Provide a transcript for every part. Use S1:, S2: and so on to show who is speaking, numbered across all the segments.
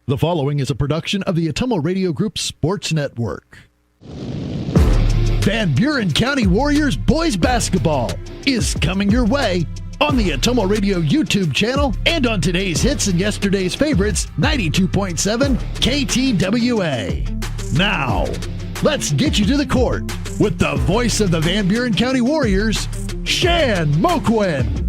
S1: The following is a production of the Atomo Radio Group Sports Network. Van Buren County Warriors Boys Basketball is coming your way on the Atomo Radio YouTube channel and on today's hits and yesterday's favorites, 92.7 KTWA. Now, let's get you to the court with the voice of the Van Buren County Warriors, Shan Moquin.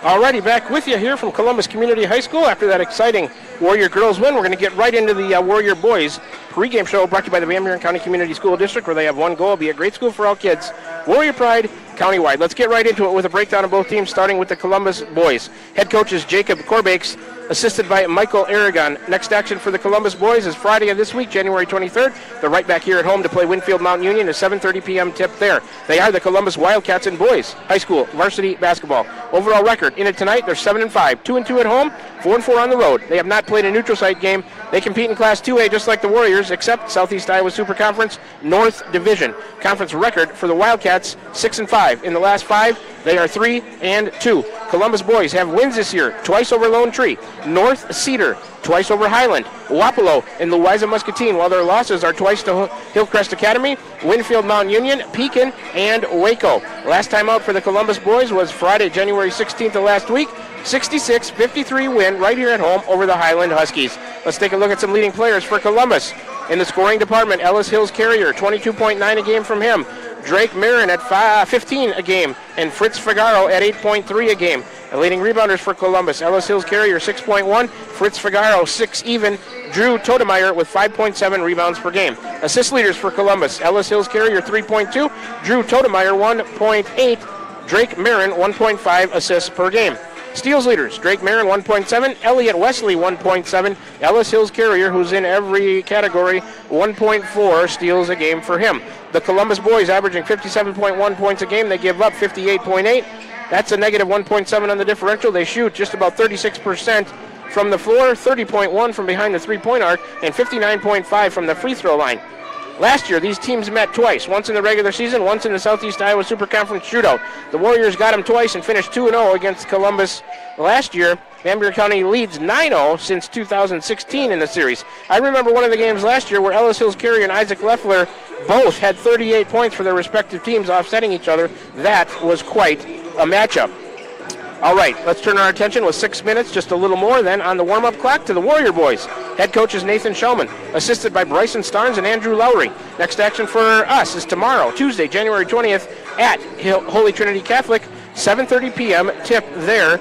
S2: Alrighty, back with you here from Columbus Community High School after that exciting Warrior girls win. We're going to get right into the Warrior boys pregame show brought to you by the Van Buren County Community School District, where they have one goal: be a great school for all kids. Warrior pride countywide. Let's get right into it with a breakdown of both teams, starting with the Columbus boys. Head coach is Jacob Corbakes, assisted by Michael Aragon. Next action for the Columbus boys is Friday of this week, January 23rd. They're right back here at home to play Winfield Mount Union, a 7:30 p.m. tip there. They are the Columbus Wildcats in boys high school varsity basketball. Overall record in it tonight, they're 7-5, 2-2 at home, 4-4 on the road. They have not played a neutral site game. They compete in Class 2A just like the Warriors, except Southeast Iowa Super Conference North Division. Conference record for the Wildcats, 6-5. In the last 5, they are 3-2. Columbus boys have wins this year, twice over Lone Tree, North Cedar, twice over Highland, Wapello, and Louisa Muscatine, while their losses are twice to Hillcrest Academy, Winfield Mount Union, Pekin, and Waco. Last time out for the Columbus boys was Friday, January 16th of last week. 66-53 win right here at home over the Highland Huskies. Let's take a look at some leading players for Columbus. In the scoring department, Ellis Hills Carrier, 22.9 a game from him. Drake Marin at 15 a game, and Fritz Figaro at 8.3 a game. The leading rebounders for Columbus, Ellis Hills Carrier 6.1, Fritz Figaro 6 even, Drew Todemeyer with 5.7 rebounds per game. Assist leaders for Columbus, Ellis Hills Carrier 3.2, Drew Todemeyer 1.8, Drake Marin 1.5 assists per game. Steals leaders, Drake Marin 1.7, Elliot Wesley 1.7, Ellis Hills Carrier, who's in every category, 1.4 steals a game for him. The Columbus boys averaging 57.1 points a game. They give up 58.8. That's a negative 1.7 on the differential. They shoot just about 36% from the floor, 30.1 from behind the three-point arc, and 59.5 from the free throw line. Last year, these teams met twice, once in the regular season, once in the Southeast Iowa Super Conference Shootout. The Warriors got them twice and finished 2-0 against Columbus last year. Van Buren County leads 9-0 since 2016 in the series. I remember one of the games last year where Ellis Hills Carrier and Isaac Leffler both had 38 points for their respective teams, offsetting each other. That was quite a matchup. All right, let's turn our attention with 6 minutes, just a little more then, on the warm-up clock to the Warrior boys. Head coach is Nathan Shellman, assisted by Bryson Starnes and Andrew Lowry. Next action for us is tomorrow, Tuesday, January 20th, at Holy Trinity Catholic, 7:30 p.m. tip there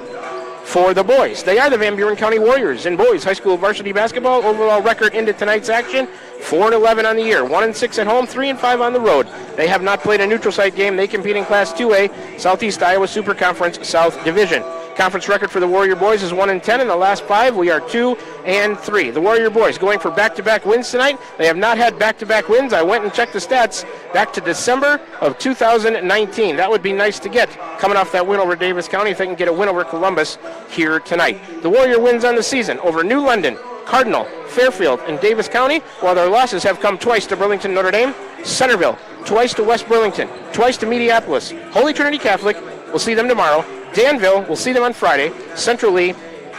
S2: for the boys. They are the Van Buren County Warriors in boys high school varsity basketball. Overall record into tonight's action, 4-11 on the year, 1-6 at home, 3-5 on the road. They have not played a neutral site game. They compete in Class 2A, Southeast Iowa Super Conference South Division. Conference record for the Warrior boys is 1-10. In the last 5, we are 2-3. The Warrior boys going for back-to-back wins tonight. They have not had back-to-back wins. I went and checked the stats back to December of 2019. That would be nice to get coming off that win over Davis County if they can get a win over Columbus here tonight. The Warrior wins on the season over New London, Cardinal, Fairfield, and Davis County, while their losses have come twice to Burlington Notre Dame, Centerville, twice to West Burlington, twice to Mediapolis, Holy Trinity Catholic. We'll see them tomorrow. Danville, we'll see them on Friday. Central Lee,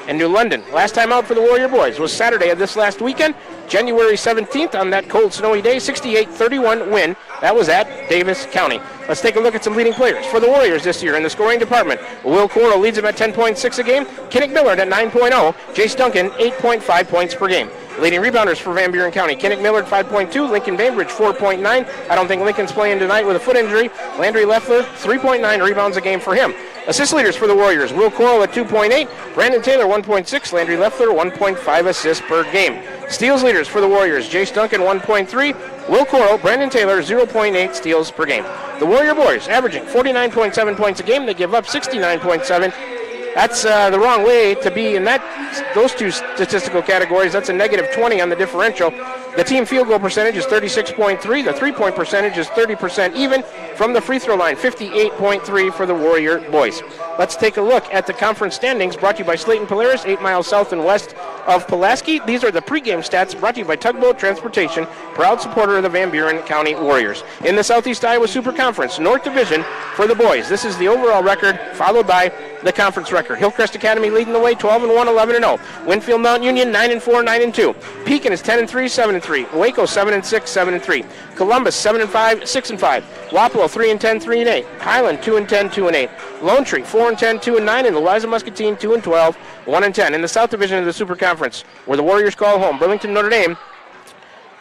S2: and New London. Last time out for the Warrior boys was Saturday of this last weekend, January 17th on that cold, snowy day, 68-31 win. That was at Davis County. Let's take a look at some leading players for the Warriors this year in the scoring department. Will Coral leads them at 10.6 a game. Kinnick Millard at 9.0. Jace Duncan, 8.5 points per game. Leading rebounders for Van Buren County, Kinnick Millard 5.2, Lincoln Bainbridge 4.9. I don't think Lincoln's playing tonight with a foot injury. Landry Leffler, 3.9 rebounds a game for him. Assist leaders for the Warriors, Will Coral at 2.8, Brandon Taylor 1.6, Landry Leffler 1.5 assists per game. Steals leaders for the Warriors, Jace Duncan 1.3, Will Coral, Brandon Taylor 0.8 steals per game. The Warrior boys averaging 49.7 points a game. They give up 69.7. That's the wrong way to be in those two statistical categories. That's a negative 20 on the differential. The team field goal percentage is 36.3. The three-point percentage is 30% even. From the free throw line, 58.3 for the Warrior boys. Let's take a look at the conference standings brought to you by Slayton Polaris, 8 miles south and west of Pulaski. These are the pregame stats brought to you by Tugboat Transportation, proud supporter of the Van Buren County Warriors. In the Southeast Iowa Super Conference, North Division for the boys. This is the overall record, followed by the conference record. Hillcrest Academy leading the way, 12-1, 11-0. Winfield Mount Union, 9-4, 9-2. Pekin is 10-3, 7-3. Waco, 7-6, 7-3. Columbus, 7-5, 6-5. Wapello, 3-10, 3-8. Highland, 2-10, 2-8. Lone Tree, 4-10, 2-9. And Eliza Muscatine, 2-12, 1-10. In the South Division of the Super Conference, where the Warriors call home, Burlington Notre Dame,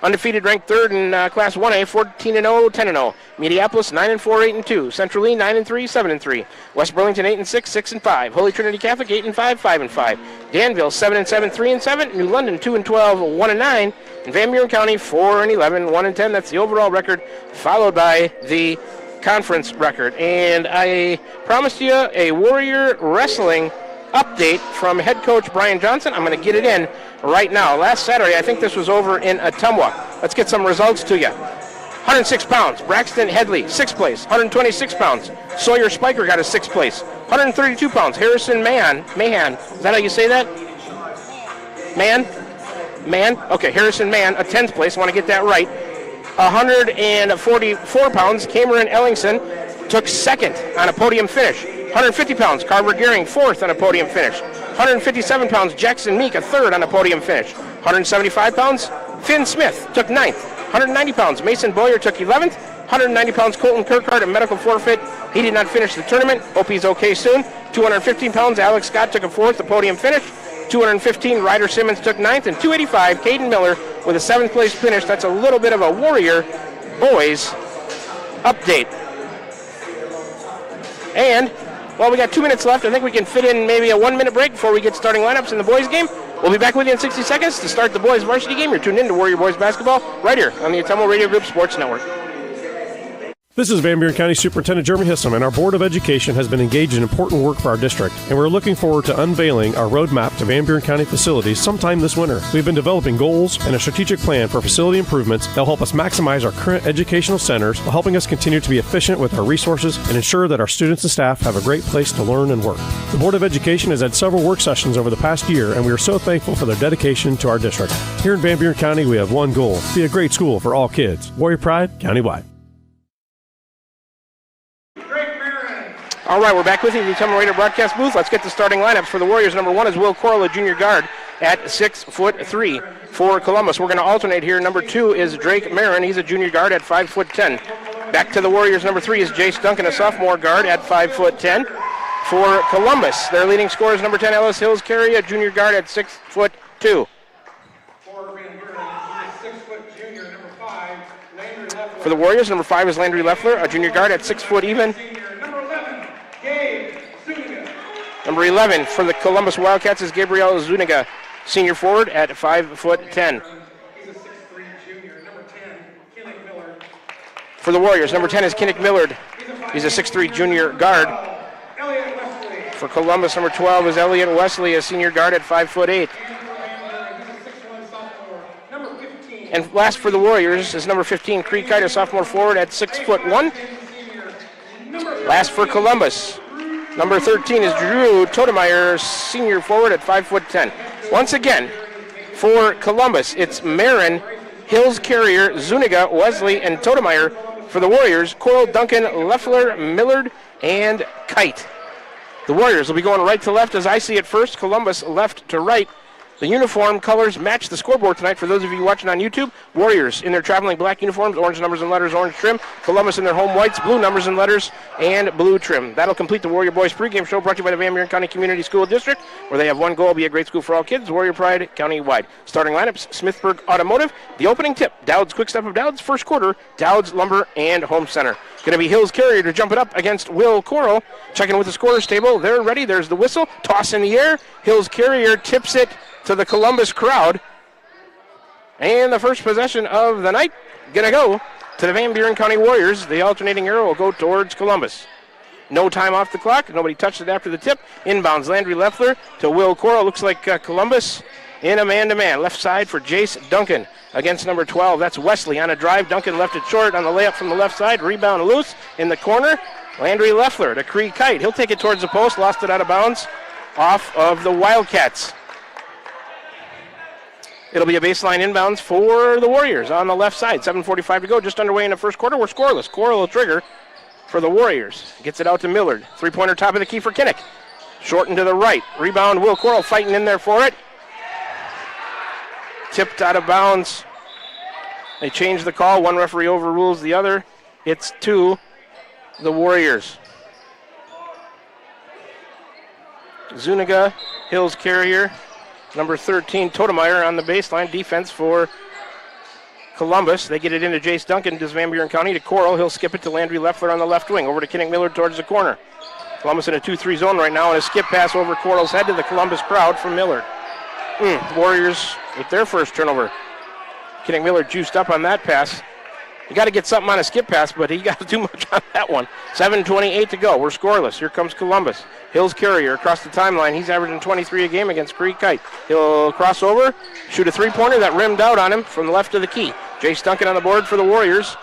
S2: undefeated, ranked third in Class 1A, 14-0, 10-0. Mediapolis, 9-4, 8-2. Central Lee, 9-3, 7-3. West Burlington, 8-6, 6-5. Holy Trinity Catholic, 8-5, 5-5. Danville, 7-7, 3-7. New London, 2-12, 1-9. And Van Buren County, 4-11, 1-10. That's the overall record, followed by the conference record. And I promised you a Warrior Wrestling update from head coach Brian Johnson. I'm going to get it in right now. Last Saturday, I think this was over in Ottumwa. Let's get some results to you. 106 pounds, Braxton Headley, 6th place. 126 pounds, Sawyer Spiker got a 6th place. 132 pounds, Harrison Mahan, is that how you say that? Man? Okay, Harrison Mann, a 10th place, I want to get that right. 144 pounds, Cameron Ellingson took 2nd on a podium finish. 150 pounds, Carver Gearing, 4th on a podium finish. 157 pounds, Jackson Meek, a 3rd on a podium finish. 175 pounds, Finn Smith took 9th. 190 pounds, Mason Boyer took 11th. 190 pounds, Colton Kirkhart, a medical forfeit. He did not finish the tournament. Hope he's okay soon. 215 pounds, Alex Scott took a 4th, a podium finish. 215, Ryder Simmons took 9th. And 285, Caden Miller with a 7th place finish. That's a little bit of a Warrior Boys update. And well, we got 2 minutes left. I think we can fit in maybe a 1-minute break before we get starting lineups in the boys game. We'll be back with you in 60 seconds to start the boys varsity game. You're tuned in to Warrior Boys Basketball right here on the Ottumwa Radio Group Sports Network.
S3: This is Van Buren County Superintendent Jeremy Hissam, and our Board of Education has been engaged in important work for our district, and we're looking forward to unveiling our roadmap to Van Buren County facilities sometime this winter. We've been developing goals and a strategic plan for facility improvements that will help us maximize our current educational centers while helping us continue to be efficient with our resources and ensure that our students and staff have a great place to learn and work. The Board of Education has had several work sessions over the past year, and we are so thankful for their dedication to our district. Here in Van Buren County, we have one goal: be a great school for all kids. Warrior Pride, countywide.
S2: All right, we're back with you in the Ottumwa Radio broadcast booth. Let's get the starting lineups for the Warriors. Number 1 is Will Corl, a junior guard at 6'3" for Columbus. We're going to alternate here. Number 2 is Drake Marin. He's a junior guard at 5'10". Back to the Warriors. Number 3 is Jace Duncan, a sophomore guard at 5'10". For Columbus, their leading scorer is number 10, Ellis Hills Carey, a junior guard at 6'2". For the Warriors, number 5 is Landry Leffler, a junior guard at 6 foot even. Number 11 for the Columbus Wildcats is Gabriel Zuniga, senior forward at 5'10". For the Warriors, number 10 is Kinnick Millard. He's a 6'3" junior guard. For Columbus, number 12 is Elliot Wesley, a senior guard at 5'8". And last for the Warriors is number 15, Creek Kite, a sophomore forward at 6'1". Last for Columbus, number 13 is Drew Totemeyer, senior forward at 5'10". Once again, for Columbus, it's Marin, Hills Carrier, Zuniga, Wesley, and Totemeyer. For the Warriors, Coral, Duncan, Leffler, Millard, and Kite. The Warriors will be going right to left as I see it first. Columbus left to right. The uniform colors match the scoreboard tonight. For those of you watching on YouTube, Warriors in their traveling black uniforms, orange numbers and letters, orange trim. Columbus in their home whites, blue numbers and letters, and blue trim. That'll complete the Warrior Boys pregame show brought to you by the Van Buren County Community School District, where they have one goal: be a great school for all kids. Warrior Pride, county-wide. Starting lineups: Smithburg Automotive. The opening tip: Dowd's Quick Step of Dowd's. First quarter: Dowd's Lumber and Home Center. Going to be Hills Carrier to jump it up against Will Coral. Checking with the scorer's table. They're ready. There's the whistle. Toss in the air. Hills Carrier tips it to the Columbus crowd. And the first possession of the night going to go to the Van Buren County Warriors. The alternating arrow will go towards Columbus. No time off the clock. Nobody touched it after the tip. Inbounds Landry Leffler to Will Coral. Looks like Columbus in a man-to-man. Left side for Jace Duncan against number 12. That's Wesley on a drive. Duncan left it short on the layup from the left side. Rebound loose in the corner. Landry Leffler to Cree Kite. He'll take it towards the post. Lost it out of bounds off of the Wildcats. It'll be a baseline inbounds for the Warriors on the left side. 7:45 to go, just underway in the first quarter. We're scoreless. Coral will trigger for the Warriors. Gets it out to Millard. Three-pointer top of the key for Kinnick. Shortened to the right. Rebound, Will Coral fighting in there for it. Tipped out of bounds. They change the call. One referee overrules the other. It's to the Warriors. Zuniga, Hills Carrier, number 13, Totemeyer on the baseline. Defense for Columbus. They get it into Jace Duncan, does Van Buren County to Coral. He'll skip it to Landry Leffler on the left wing. Over to Kinnick Millard towards the corner. Columbus in a 2-3 zone right now, and a skip pass over Coral's head to the Columbus crowd from Millard. Warriors with their first turnover. Kinnick Millard juiced up on that pass. You got to get something on a skip pass, but he got too much on that one. 7:28 to go. We're scoreless. Here comes Columbus. Hills Carrier across the timeline. He's averaging 23 a game against Creek Kite. He'll cross over, shoot a three-pointer that rimmed out on him from the left of the key. Jace Duncan on the board for the Warriors.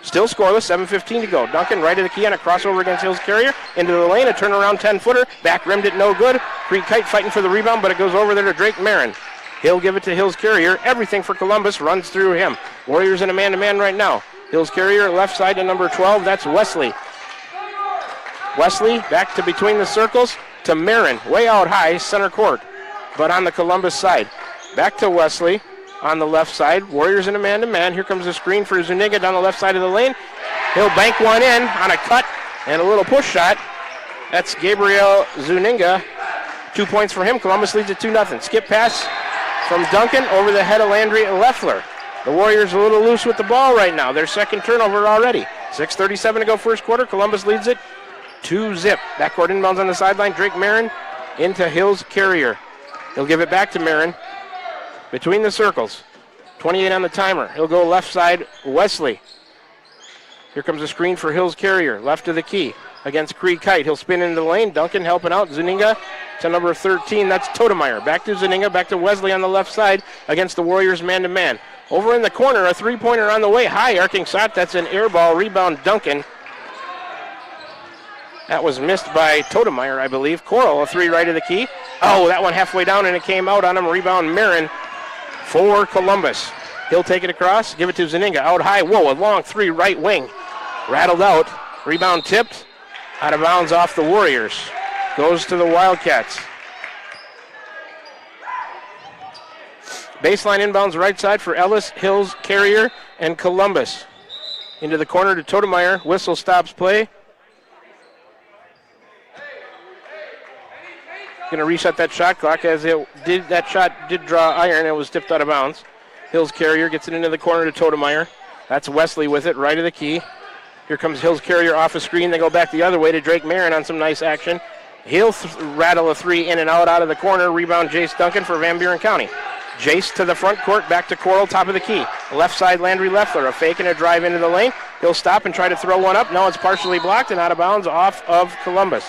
S2: Still scoreless. 7:15 to go. Duncan right of the key on a crossover against Hills Carrier. Into the lane, a turnaround 10-footer. Back rimmed it no good. Creek Kite fighting for the rebound, but it goes over there to Drake Marin. He'll give it to Hills Carrier. Everything for Columbus runs through him. Warriors in a man-to-man right now. Hills Carrier left side to number 12. That's Wesley. Wesley back to between the circles to Marin. Way out high, center court, but on the Columbus side. Back to Wesley on the left side. Warriors in a man-to-man. Here comes the screen for Zuniga down the left side of the lane. He'll bank one in on a cut and a little push shot. That's Gabriel Zuniga. 2 points for him. Columbus leads it 2-0. Skip pass from Duncan over the head of Landry and Leffler. The Warriors a little loose with the ball right now. Their second turnover already. 6:37 to go first quarter. Columbus leads it 2-0. Backcourt inbounds on the sideline. Drake Marin into Hills Carrier. He'll give it back to Marin. Between the circles. 28 on the timer. He'll go left side, Wesley. Here comes a screen for Hills Carrier. Left of the key against Creek Kite. He'll spin into the lane. Duncan helping out. Zuniga to number 13. That's Totemeyer. Back to Zuniga. Back to Wesley on the left side against the Warriors man-to-man. Over in the corner, a three-pointer on the way. High arcing shot. That's an air ball. Rebound Duncan. That was missed by Totemeyer, I believe. Coral, a three right of the key. Oh, that one halfway down, and it came out on him. Rebound Marin for Columbus. He'll take it across, give it to Zuniga. Out high. Whoa, a long three right wing. Rattled out. Rebound tipped. Out of bounds off the Warriors. Goes to the Wildcats. Baseline inbounds right side for Ellis, Hills, Carrier, and Columbus. Into the corner to Totemeyer. Whistle stops play. Going to reset that shot clock as that shot did draw iron. It was tipped out of bounds. Hills Carrier gets it into the corner to Totemeyer. That's Wesley with it, right of the key. Here comes Hills Carrier off a screen. They go back the other way to Drake Marin on some nice action. He'll rattle a three in and out of the corner. Rebound Jace Duncan for Van Buren County. Jace to the front court, back to Coral, top of the key. Left side, Landry Leffler, a fake and a drive into the lane. He'll stop and try to throw one up. No, it's partially blocked and out of bounds off of Columbus.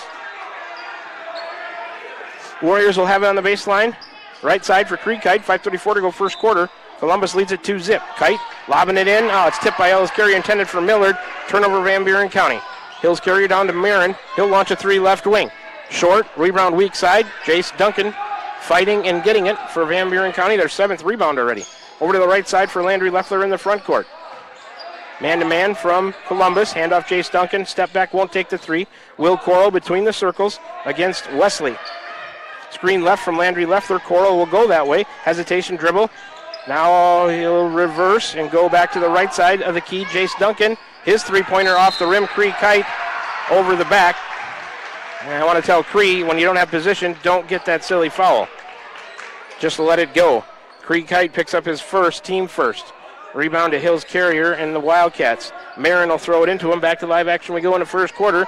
S2: Warriors will have it on the baseline. Right side for Creek Kite, 5:34 to go first quarter. Columbus leads it 2-0. Kite lobbing it in. Oh, it's tipped by Ellis Carrier, intended for Millard. Turnover Van Buren County. Hills Carrier down to Marin. He'll launch a three left wing. Short, rebound weak side. Jace Duncan fighting and getting it for Van Buren County. Their seventh rebound already. Over to the right side for Landry Leffler in the front court. Man-to-man from Columbus. Handoff Jace Duncan. Step back, won't take the three. Will Coral between the circles against Wesley. Screen left from Landry Leffler. Coral will go that way. Hesitation dribble. Now he'll reverse and go back to the right side of the key. Jace Duncan. His three-pointer off the rim. Cree Kite over the back. And I want to tell Cree, when you don't have position, don't get that silly foul. Just let it go. Cree Kite picks up his first, team first. Rebound to Hills Carrier and the Wildcats. Marin will throw it into him. Back to live action we go in the first quarter.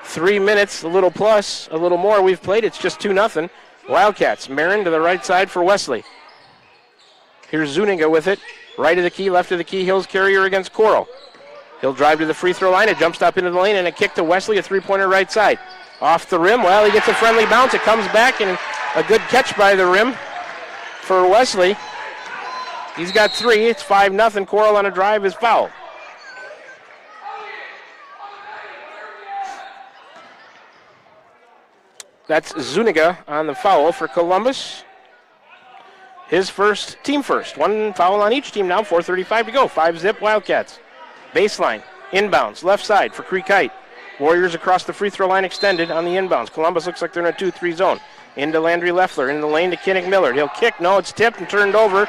S2: 3 minutes, a little plus, a little more we've played. It's just 2-0. Wildcats. Marin to the right side for Wesley. Here's Zuniga with it. Right of the key, left of the key. Hills Carrier against Coral. He'll drive to the free throw line. A jump stop into the lane and a kick to Wesley. A three-pointer right side. Off the rim. Well, he gets a friendly bounce. It comes back and a good catch by the rim for Wesley. He's got three. It's 5-0. Coral on a drive is fouled. That's Zuniga on the foul for Columbus. His first, team first. One foul on each team now, 4:35 to go. 5-zip Wildcats. Baseline, inbounds, left side for Creek Height. Warriors across the free throw line extended on the inbounds. Columbus looks like they're in a 2-3 zone. Into Landry Leffler, in the lane to Kinnick Millard. He'll kick, no, it's tipped and turned over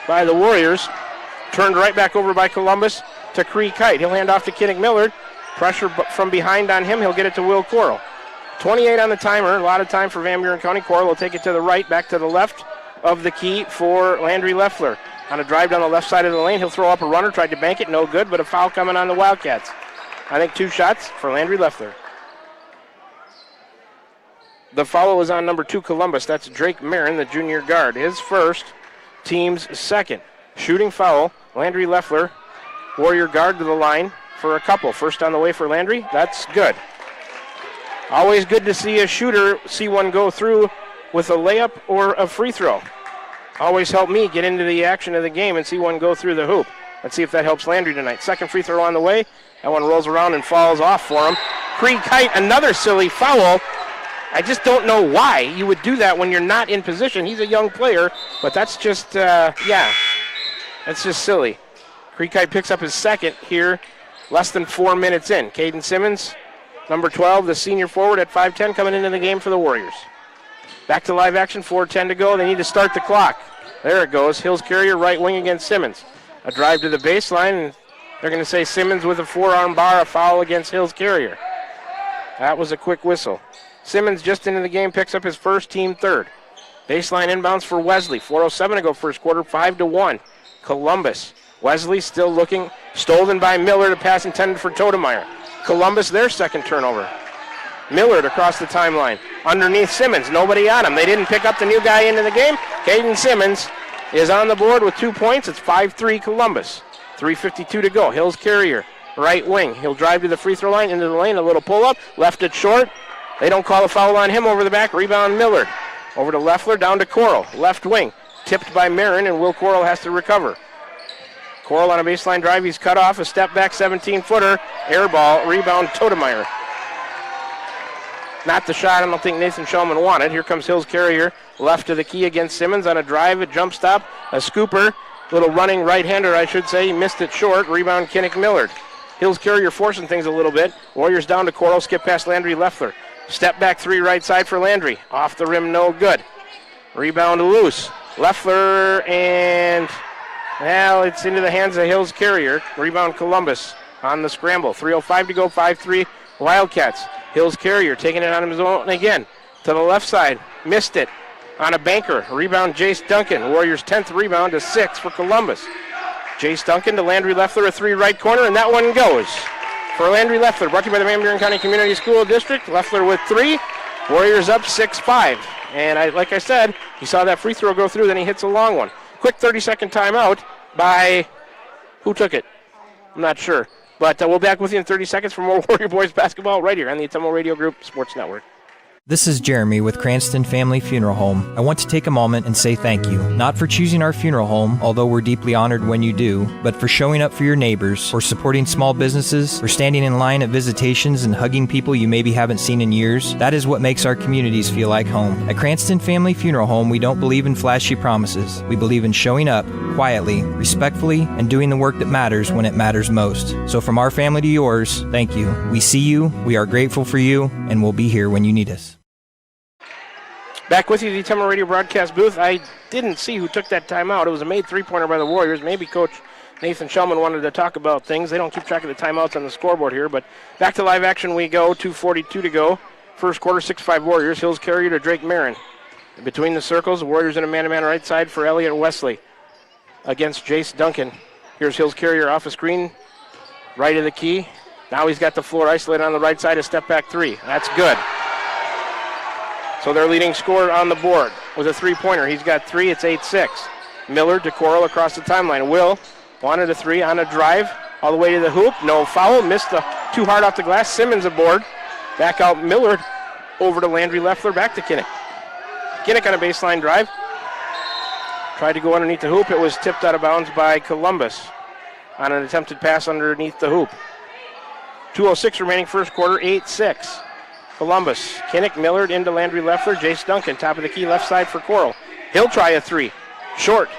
S2: by the Warriors. Turned right back over by Columbus to Creek Height. He'll hand off to Kinnick Millard. Pressure from behind on him. He'll get it to Will Coral. 28 on the timer. A lot of time for Van Buren County. Coral will take it to the right, back to the left of the key for Landry Leffler. On a drive down the left side of the lane, he'll throw up a runner. Tried to bank it, no good, but a foul coming on the Wildcats. I think 2 shots for Landry Leffler. The foul is on number 2 Columbus. That's Drake Marin, the junior guard. His first, team's second. Shooting foul, Landry Leffler, Warrior guard to the line for a couple. First on the way for Landry. That's good. Always good to see a shooter see one go through with a layup or a free throw. Always help me get into the action of the game and see one go through the hoop. Let's see if that helps Landry tonight. Second free throw on the way. That one rolls around and falls off for him. Creek Height, another silly foul. I just don't know why you would do that when you're not in position. He's a young player, but that's just, that's just silly. Creek Height picks up his second here, less than 4 minutes in. Caden Simmons, number 12, the senior forward at 5'10", coming into the game for the Warriors. Back to live action, 4:10 to go. They need to start the clock. There it goes. Hills Carrier, right wing against Simmons. A drive to the baseline, and they're going to say Simmons with a forearm bar, a foul against Hills Carrier. That was a quick whistle. Simmons just into the game, picks up his first, team third. Baseline inbounds for Wesley. 4:07 to go first quarter, 5-1. Columbus. Wesley still looking, stolen by Miller, to pass intended for Totemeyer. Columbus, their second turnover. Millard across the timeline. Underneath Simmons, nobody on him. They didn't pick up the new guy into the game. Caden Simmons is on the board with 2 points. It's 5-3 Columbus. 3:52 to go. Hills Carrier, right wing. He'll drive to the free throw line, into the lane, a little pull-up, left it short. They don't call a foul on him over the back. Rebound Millard. Over to Leffler, down to Coral. Left wing, tipped by Marin, and Will Coral has to recover. Coral on a baseline drive. He's cut off. A step back 17-footer. Air ball. Rebound Totemeyer. Not the shot I don't think Nathan Shulman wanted. Here comes Hills Carrier. Left to the key against Simmons on a drive, a jump stop, a scooper. Little running right-hander, I should say. He missed it short. Rebound Kinnick Millard. Hills Carrier forcing things a little bit. Warriors down to Coral. Skip past Landry Leffler. Step back 3 right side for Landry. Off the rim, no good. Rebound loose. Leffler, and now it's into the hands of Hills Carrier. Rebound Columbus on the scramble. 3:05 to go, 5-3 Wildcats. Hills Carrier taking it on his own again. To the left side, missed it on a banker. Rebound Jace Duncan. Warriors 10th rebound to 6 for Columbus. Jace Duncan to Landry Leffler, a 3 right corner, and that one goes. For Landry Leffler, brought to you by the Van Buren County Community School District. Leffler with 3. Warriors up 6-5. And like I said, he saw that free throw go through, then he hits a long one. Quick 30-second timeout by, who took it? I'm not sure. But we'll be back with you in 30 seconds for more Warrior Boys basketball right here on the Atomo Radio Group Sports Network.
S4: This is Jeremy with Cranston Family Funeral Home. I want to take a moment and say thank you, not for choosing our funeral home, although we're deeply honored when you do, but for showing up for your neighbors, for supporting small businesses, for standing in line at visitations and hugging people you maybe haven't seen in years. That is what makes our communities feel like home. At Cranston Family Funeral Home, we don't believe in flashy promises. We believe in showing up quietly, respectfully, and doing the work that matters when it matters most. So from our family to yours, thank you. We see you, we are grateful for you, and we'll be here when you need us.
S2: Back with you, the Atomo Radio broadcast booth. I didn't see who took that timeout. It was a made three-pointer by the Warriors. Maybe Coach Nathan Shulman wanted to talk about things. They don't keep track of the timeouts on the scoreboard here, but back to live action we go. 2:42 to go. First quarter, 6-5 Warriors. Hills Carrier to Drake Marin. Between the circles, the Warriors in a man-to-man right side for Elliott Wesley against Jace Duncan. Here's Hills Carrier off a screen, right of the key. Now he's got the floor isolated on the right side, a step-back 3. That's good. So their leading scorer on the board with a three-pointer. He's got 3. It's 8-6. Millard to Coral across the timeline. Will wanted a 3 on a drive all the way to the hoop. No foul. Missed too hard off the glass. Simmons aboard. Back out Millard over to Landry Leffler. Back to Kinnick. Kinnick on a baseline drive. Tried to go underneath the hoop. It was tipped out of bounds by Columbus on an attempted pass underneath the hoop. 2:06 remaining first quarter. 8-6. Columbus. Kinnick, Millard into Landry Leffler. Jace Duncan, top of the key, left side for Coral. He'll try a three. Short.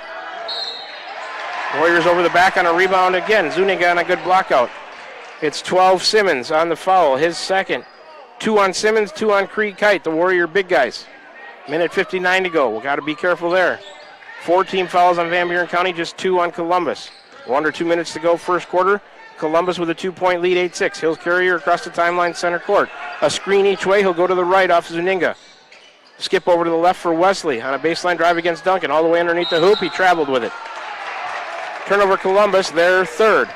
S2: Warriors over the back on a rebound again. Zuniga on a good block out. It's 12 Simmons on the foul, his second. 2 on Simmons, 2 on Creed Kite, the Warrior big guys. Minute 59 to go. We've got to be careful there. 4 team fouls on Van Buren County, just 2 on Columbus. 1 or 2 minutes to go first quarter. Columbus with a 2-point lead, 8-6. Hills Carrier across the timeline, center court. A screen each way. He'll go to the right off Zuniga. Skip over to the left for Wesley on a baseline drive against Duncan. All the way underneath the hoop. He traveled with it. Turnover Columbus, their third.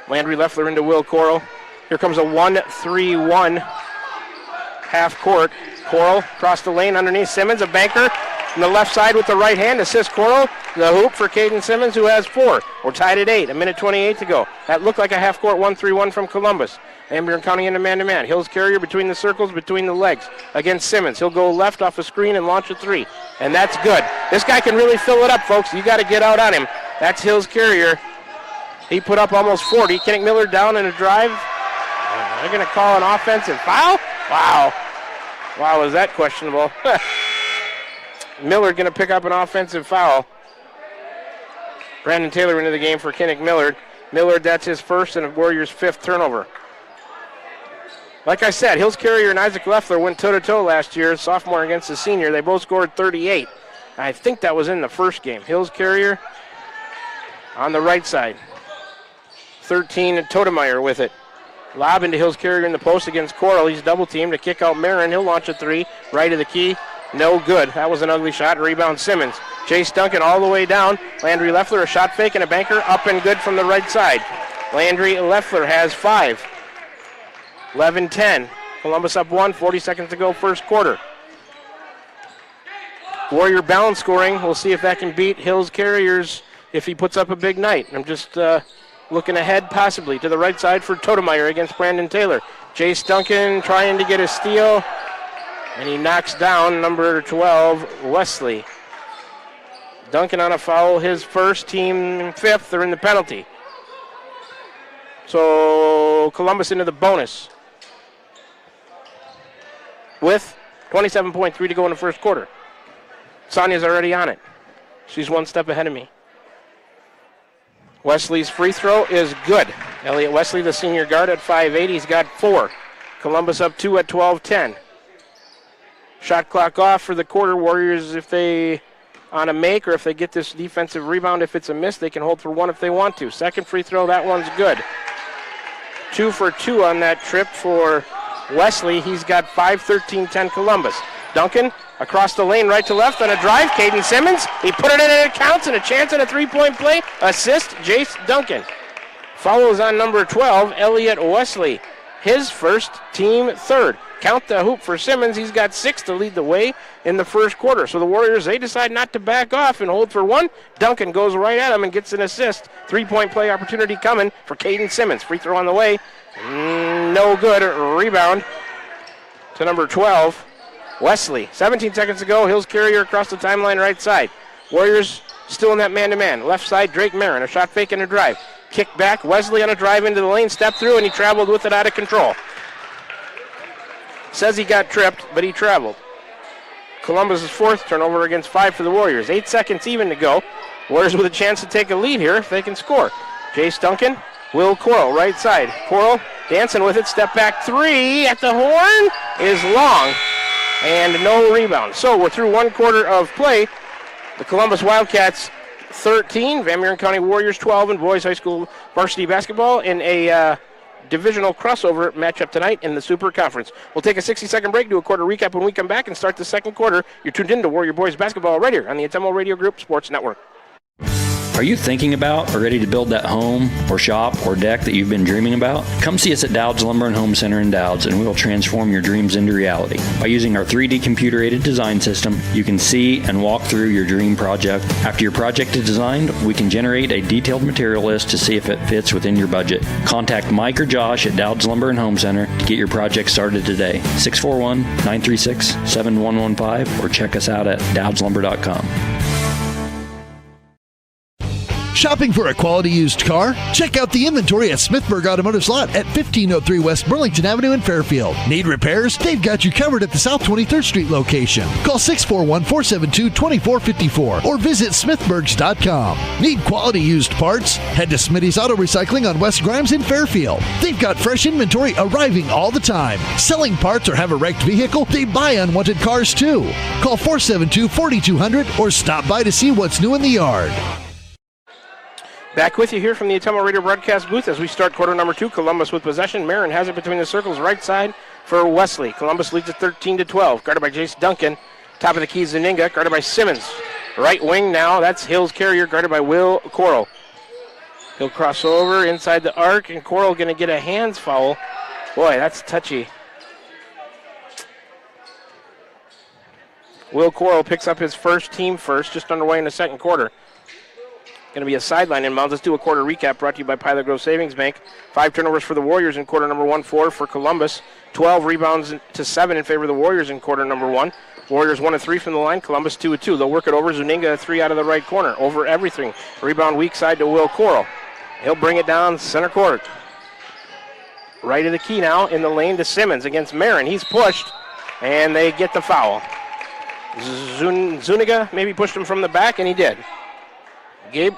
S2: Landry Leffler into Will Coral. Here comes a 1-3-1 half court. Coral across the lane underneath Simmons, a banker on the left side with the right hand. Assist Coral. The hoop for Caden Simmons, who has 4. We're tied at 8. A minute 28 to go. That looked like a half court 1-3-1 from Columbus. Van Buren County into man-to-man. Hills Carrier between the circles, between the legs against Simmons. He'll go left off a screen and launch a 3. And that's good. This guy can really fill it up, folks. You got to get out on him. That's Hills Carrier. He put up almost 40. Kinnick Miller down in a drive. They're going to call an offensive foul? Wow. Wow, is that questionable? Miller going to pick up an offensive foul. Brandon Taylor into the game for Kinnick Millard. Millard, that's his first and the Warriors' 5th turnover. Like I said, Hills Carrier and Isaac Leffler went toe-to-toe last year, sophomore against the senior. They both scored 38. I think that was in the first game. Hills Carrier on the right side. 13 and Totemeyer with it. Lob into Hills Carrier in the post against Coral. He's double-teamed to kick out Marin. He'll launch a 3 right of the key. No good. That was an ugly shot. Rebound Simmons. Chase Duncan all the way down. Landry Leffler, a shot fake and a banker. Up and good from the right side. Landry Leffler has 5. 11-10. Columbus up 1. 40 seconds to go first quarter. Warrior balance scoring. We'll see if that can beat Hills Carriers if he puts up a big night. I'm just looking ahead possibly to the right side for Totemeyer against Brandon Taylor. Chase Duncan trying to get a steal. And he knocks down number 12, Wesley. Duncan on a foul, his first, team 5th. They're in the penalty. So Columbus into the bonus with 27.3 to go in the first quarter. Sonia's already on it. She's 1 step ahead of me. Wesley's free throw is good. Elliot Wesley, the senior guard at 5'8", he's got 4. Columbus up 2 at 12-10. Shot clock off for the quarter. Warriors, if they on a make or if they get this defensive rebound, if it's a miss, they can hold for 1 if they want to. Second free throw, that one's good. 2 for 2 on that trip for Wesley. He's got 5, 13, 10 Columbus. Duncan across the lane, right to left on a drive. Caden Simmons, he put it in and it counts, and a chance at a 3-point play. Assist, Jace Duncan. Follows on number 12, Elliot Wesley. His first, team 3rd. Count the hoop for Simmons. He's got 6 to lead the way in the first quarter. So the Warriors, they decide not to back off and hold for 1. Duncan goes right at him and gets an assist. 3-point play opportunity coming for Caden Simmons. Free throw on the way. No good. Rebound to number 12, Wesley. 17 seconds to go. Hills Carrier across the timeline right side. Warriors still in that man-to-man. Left side, Drake Marin. A shot fake and a drive. Kick back. Wesley on a drive into the lane. Step through, and he traveled with it out of control. Says he got tripped, but he traveled. Columbus' 4th turnover against 5 for the Warriors. 8 seconds even to go. Warriors with a chance to take a lead here if they can score. Jace Duncan, Will Coral, right side. Coral dancing with it. Step back 3 at the horn is long. And no rebound. So we're through 1 quarter of play. The Columbus Wildcats 13, Van Buren County Warriors 12 in boys high school varsity basketball in a divisional crossover matchup tonight in the Super Conference. We'll take a 60-second break, do a quarter recap when we come back, and start the second quarter. You're tuned in to Warrior Boys Basketball right here on the Atemo Radio Group Sports Network.
S5: Are you thinking about or ready to build that home or shop or deck that you've been dreaming about? Come see us at Dowd's Lumber and Home Center in Dowd's, and we will transform your dreams into reality. By using our 3D computer-aided design system, you can see and walk through your dream project. After your project is designed, we can generate a detailed material list to see if it fits within your budget. Contact Mike or Josh at Dowd's Lumber and Home Center to get your project started today. 641-936-7115 or check us out at dowdslumber.com.
S1: Shopping for a quality used car? Check out the inventory at Smithburg Automotive Lot at 1503 West Burlington Avenue in Fairfield. Need repairs? They've got you covered at the South 23rd Street location. Call 641-472-2454 or visit smithburgs.com. Need quality used parts? Head to Smitty's Auto Recycling on West Grimes in Fairfield. They've got fresh inventory arriving all the time. Selling parts or have a wrecked vehicle? They buy unwanted cars too. Call 472-4200 or stop by to see what's new in the yard.
S2: Back with you here from the Ottumwa Radio broadcast booth as we start quarter number 2. Columbus with possession. Marin has it between the circles, right side for Wesley. Columbus leads at 13-12. Guarded by Jace Duncan. Top of the key, Zuninga. Guarded by Simmons. Right wing now, that's Hills Carrier, guarded by Will Coral. He'll cross over inside the arc, and Coral going to get a hands foul. Boy, that's touchy. Will Coral picks up his first, team first, just underway in the second quarter. Going to be a sideline inbounds. Let's do a quarter recap brought to you by Pilot Grove Savings Bank. 5 turnovers for the Warriors in quarter number 1, 4 for Columbus. 12 rebounds to 7 in favor of the Warriors in quarter number 1. Warriors 1 of 3 from the line. Columbus 2 of 2. They'll work it over. Zuninga 3 out of the right corner. Over everything. Rebound weak side to Will Coral. He'll bring it down center court. Right of the key now in the lane to Simmons against Marin. He's pushed, and they get the foul. Zuniga maybe pushed him from the back, and he did. Gabe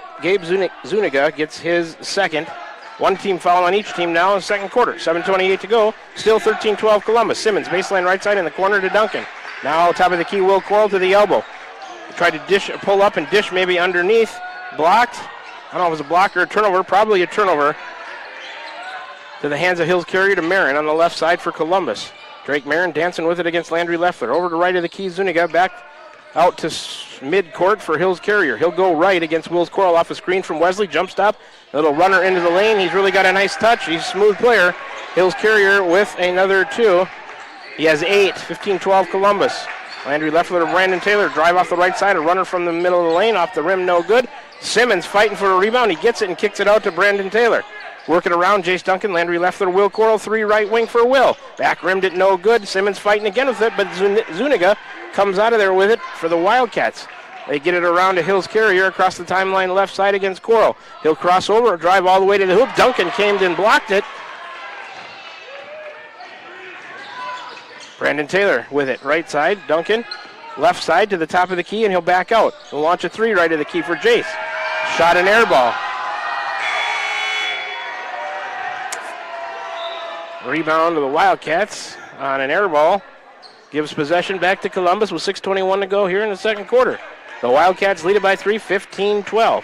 S2: Zuniga gets his second. One team foul on each team now in the second quarter. 7:28 to go. Still 13-12 Columbus. Simmons, baseline right side in the corner to Duncan. Now top of the key, Will Coral to the elbow. Tried to pull up and dish maybe underneath. Blocked. I don't know if it was a block or a turnover. Probably a turnover. To the hands of Hills Carrier to Marin on the left side for Columbus. Drake Marin dancing with it against Landry Leffler. Over to right of the key, Zuniga back out to mid-court for Hills Carrier. He'll go right against Wills Coral off a screen from Wesley. Jump stop. Little runner into the lane. He's really got a nice touch. He's a smooth player. Hills Carrier with another 2. He has 8. 15-12 Columbus. Landry Leffler to Brandon Taylor. Drive off the right side. A runner from the middle of the lane. Off the rim, no good. Simmons fighting for a rebound. He gets it and kicks it out to Brandon Taylor. Working around, Jace Duncan, Landry Leffler, Will Coral, 3 right wing for Will. Back rimmed it, no good. Simmons fighting again with it, but Zuniga comes out of there with it for the Wildcats. They get it around to Hills Carrier across the timeline left side against Coral. He'll cross over, drive all the way to the hoop. Duncan came and blocked it. Brandon Taylor with it, right side. Duncan, left side to the top of the key, and he'll back out. He'll launch a 3 right of the key for Jace. Shot an air ball. Rebound to the Wildcats on an air ball. Gives possession back to Columbus with 6:21 to go here in the second quarter. The Wildcats lead it by 3, 15-12.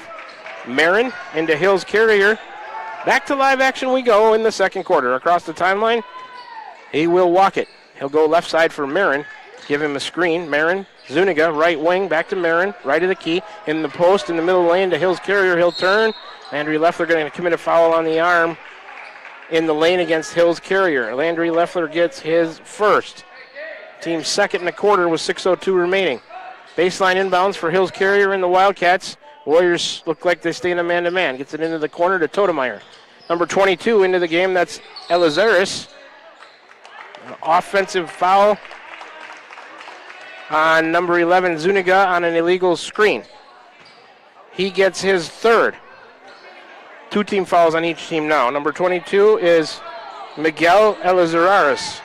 S2: Marin into Hills Carrier. Back to live action we go in the second quarter. Across the timeline, he will walk it. He'll go left side for Marin. Give him a screen. Marin, Zuniga, right wing, back to Marin. Right of the key. In the post, in the middle lane to Hills Carrier. He'll turn. Landry Leffler going to commit a foul on the arm in the lane against Hills Carrier. Landry Leffler gets his first. Team's second in the quarter with 6:02 remaining. Baseline inbounds for Hills Carrier and the Wildcats. Warriors look like they stay in a man-to-man. Gets it into the corner to Totemeyer. Number 22 into the game, that's Elizaris. An offensive foul on number 11, Zuniga, on an illegal screen. He gets his third. 2 team fouls on each team now. Number 22 is Miguel Elizaris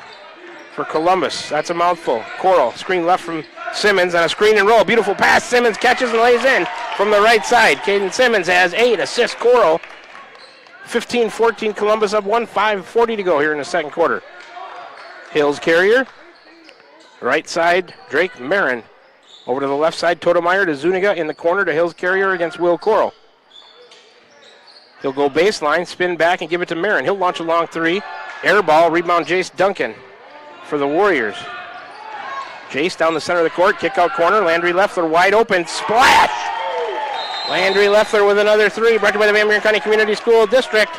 S2: for Columbus. That's a mouthful. Coral, screen left from Simmons on a screen and roll. Beautiful pass. Simmons catches and lays in from the right side. Caden Simmons has 8 assists. Coral, 15-14. Columbus up 1, 5:40 to go here in the second quarter. Hills Carrier, right side, Drake Marin. Over to the left side, Totemeyer to Zuniga in the corner to Hills Carrier against Will Coral. He'll go baseline, spin back, and give it to Marin. He'll launch a long 3. Air ball, rebound Jace Duncan for the Warriors. Jace down the center of the court, kick out corner. Landry Leffler wide open, splash! Landry Leffler with another 3, brought to you by the Van Buren County Community School District.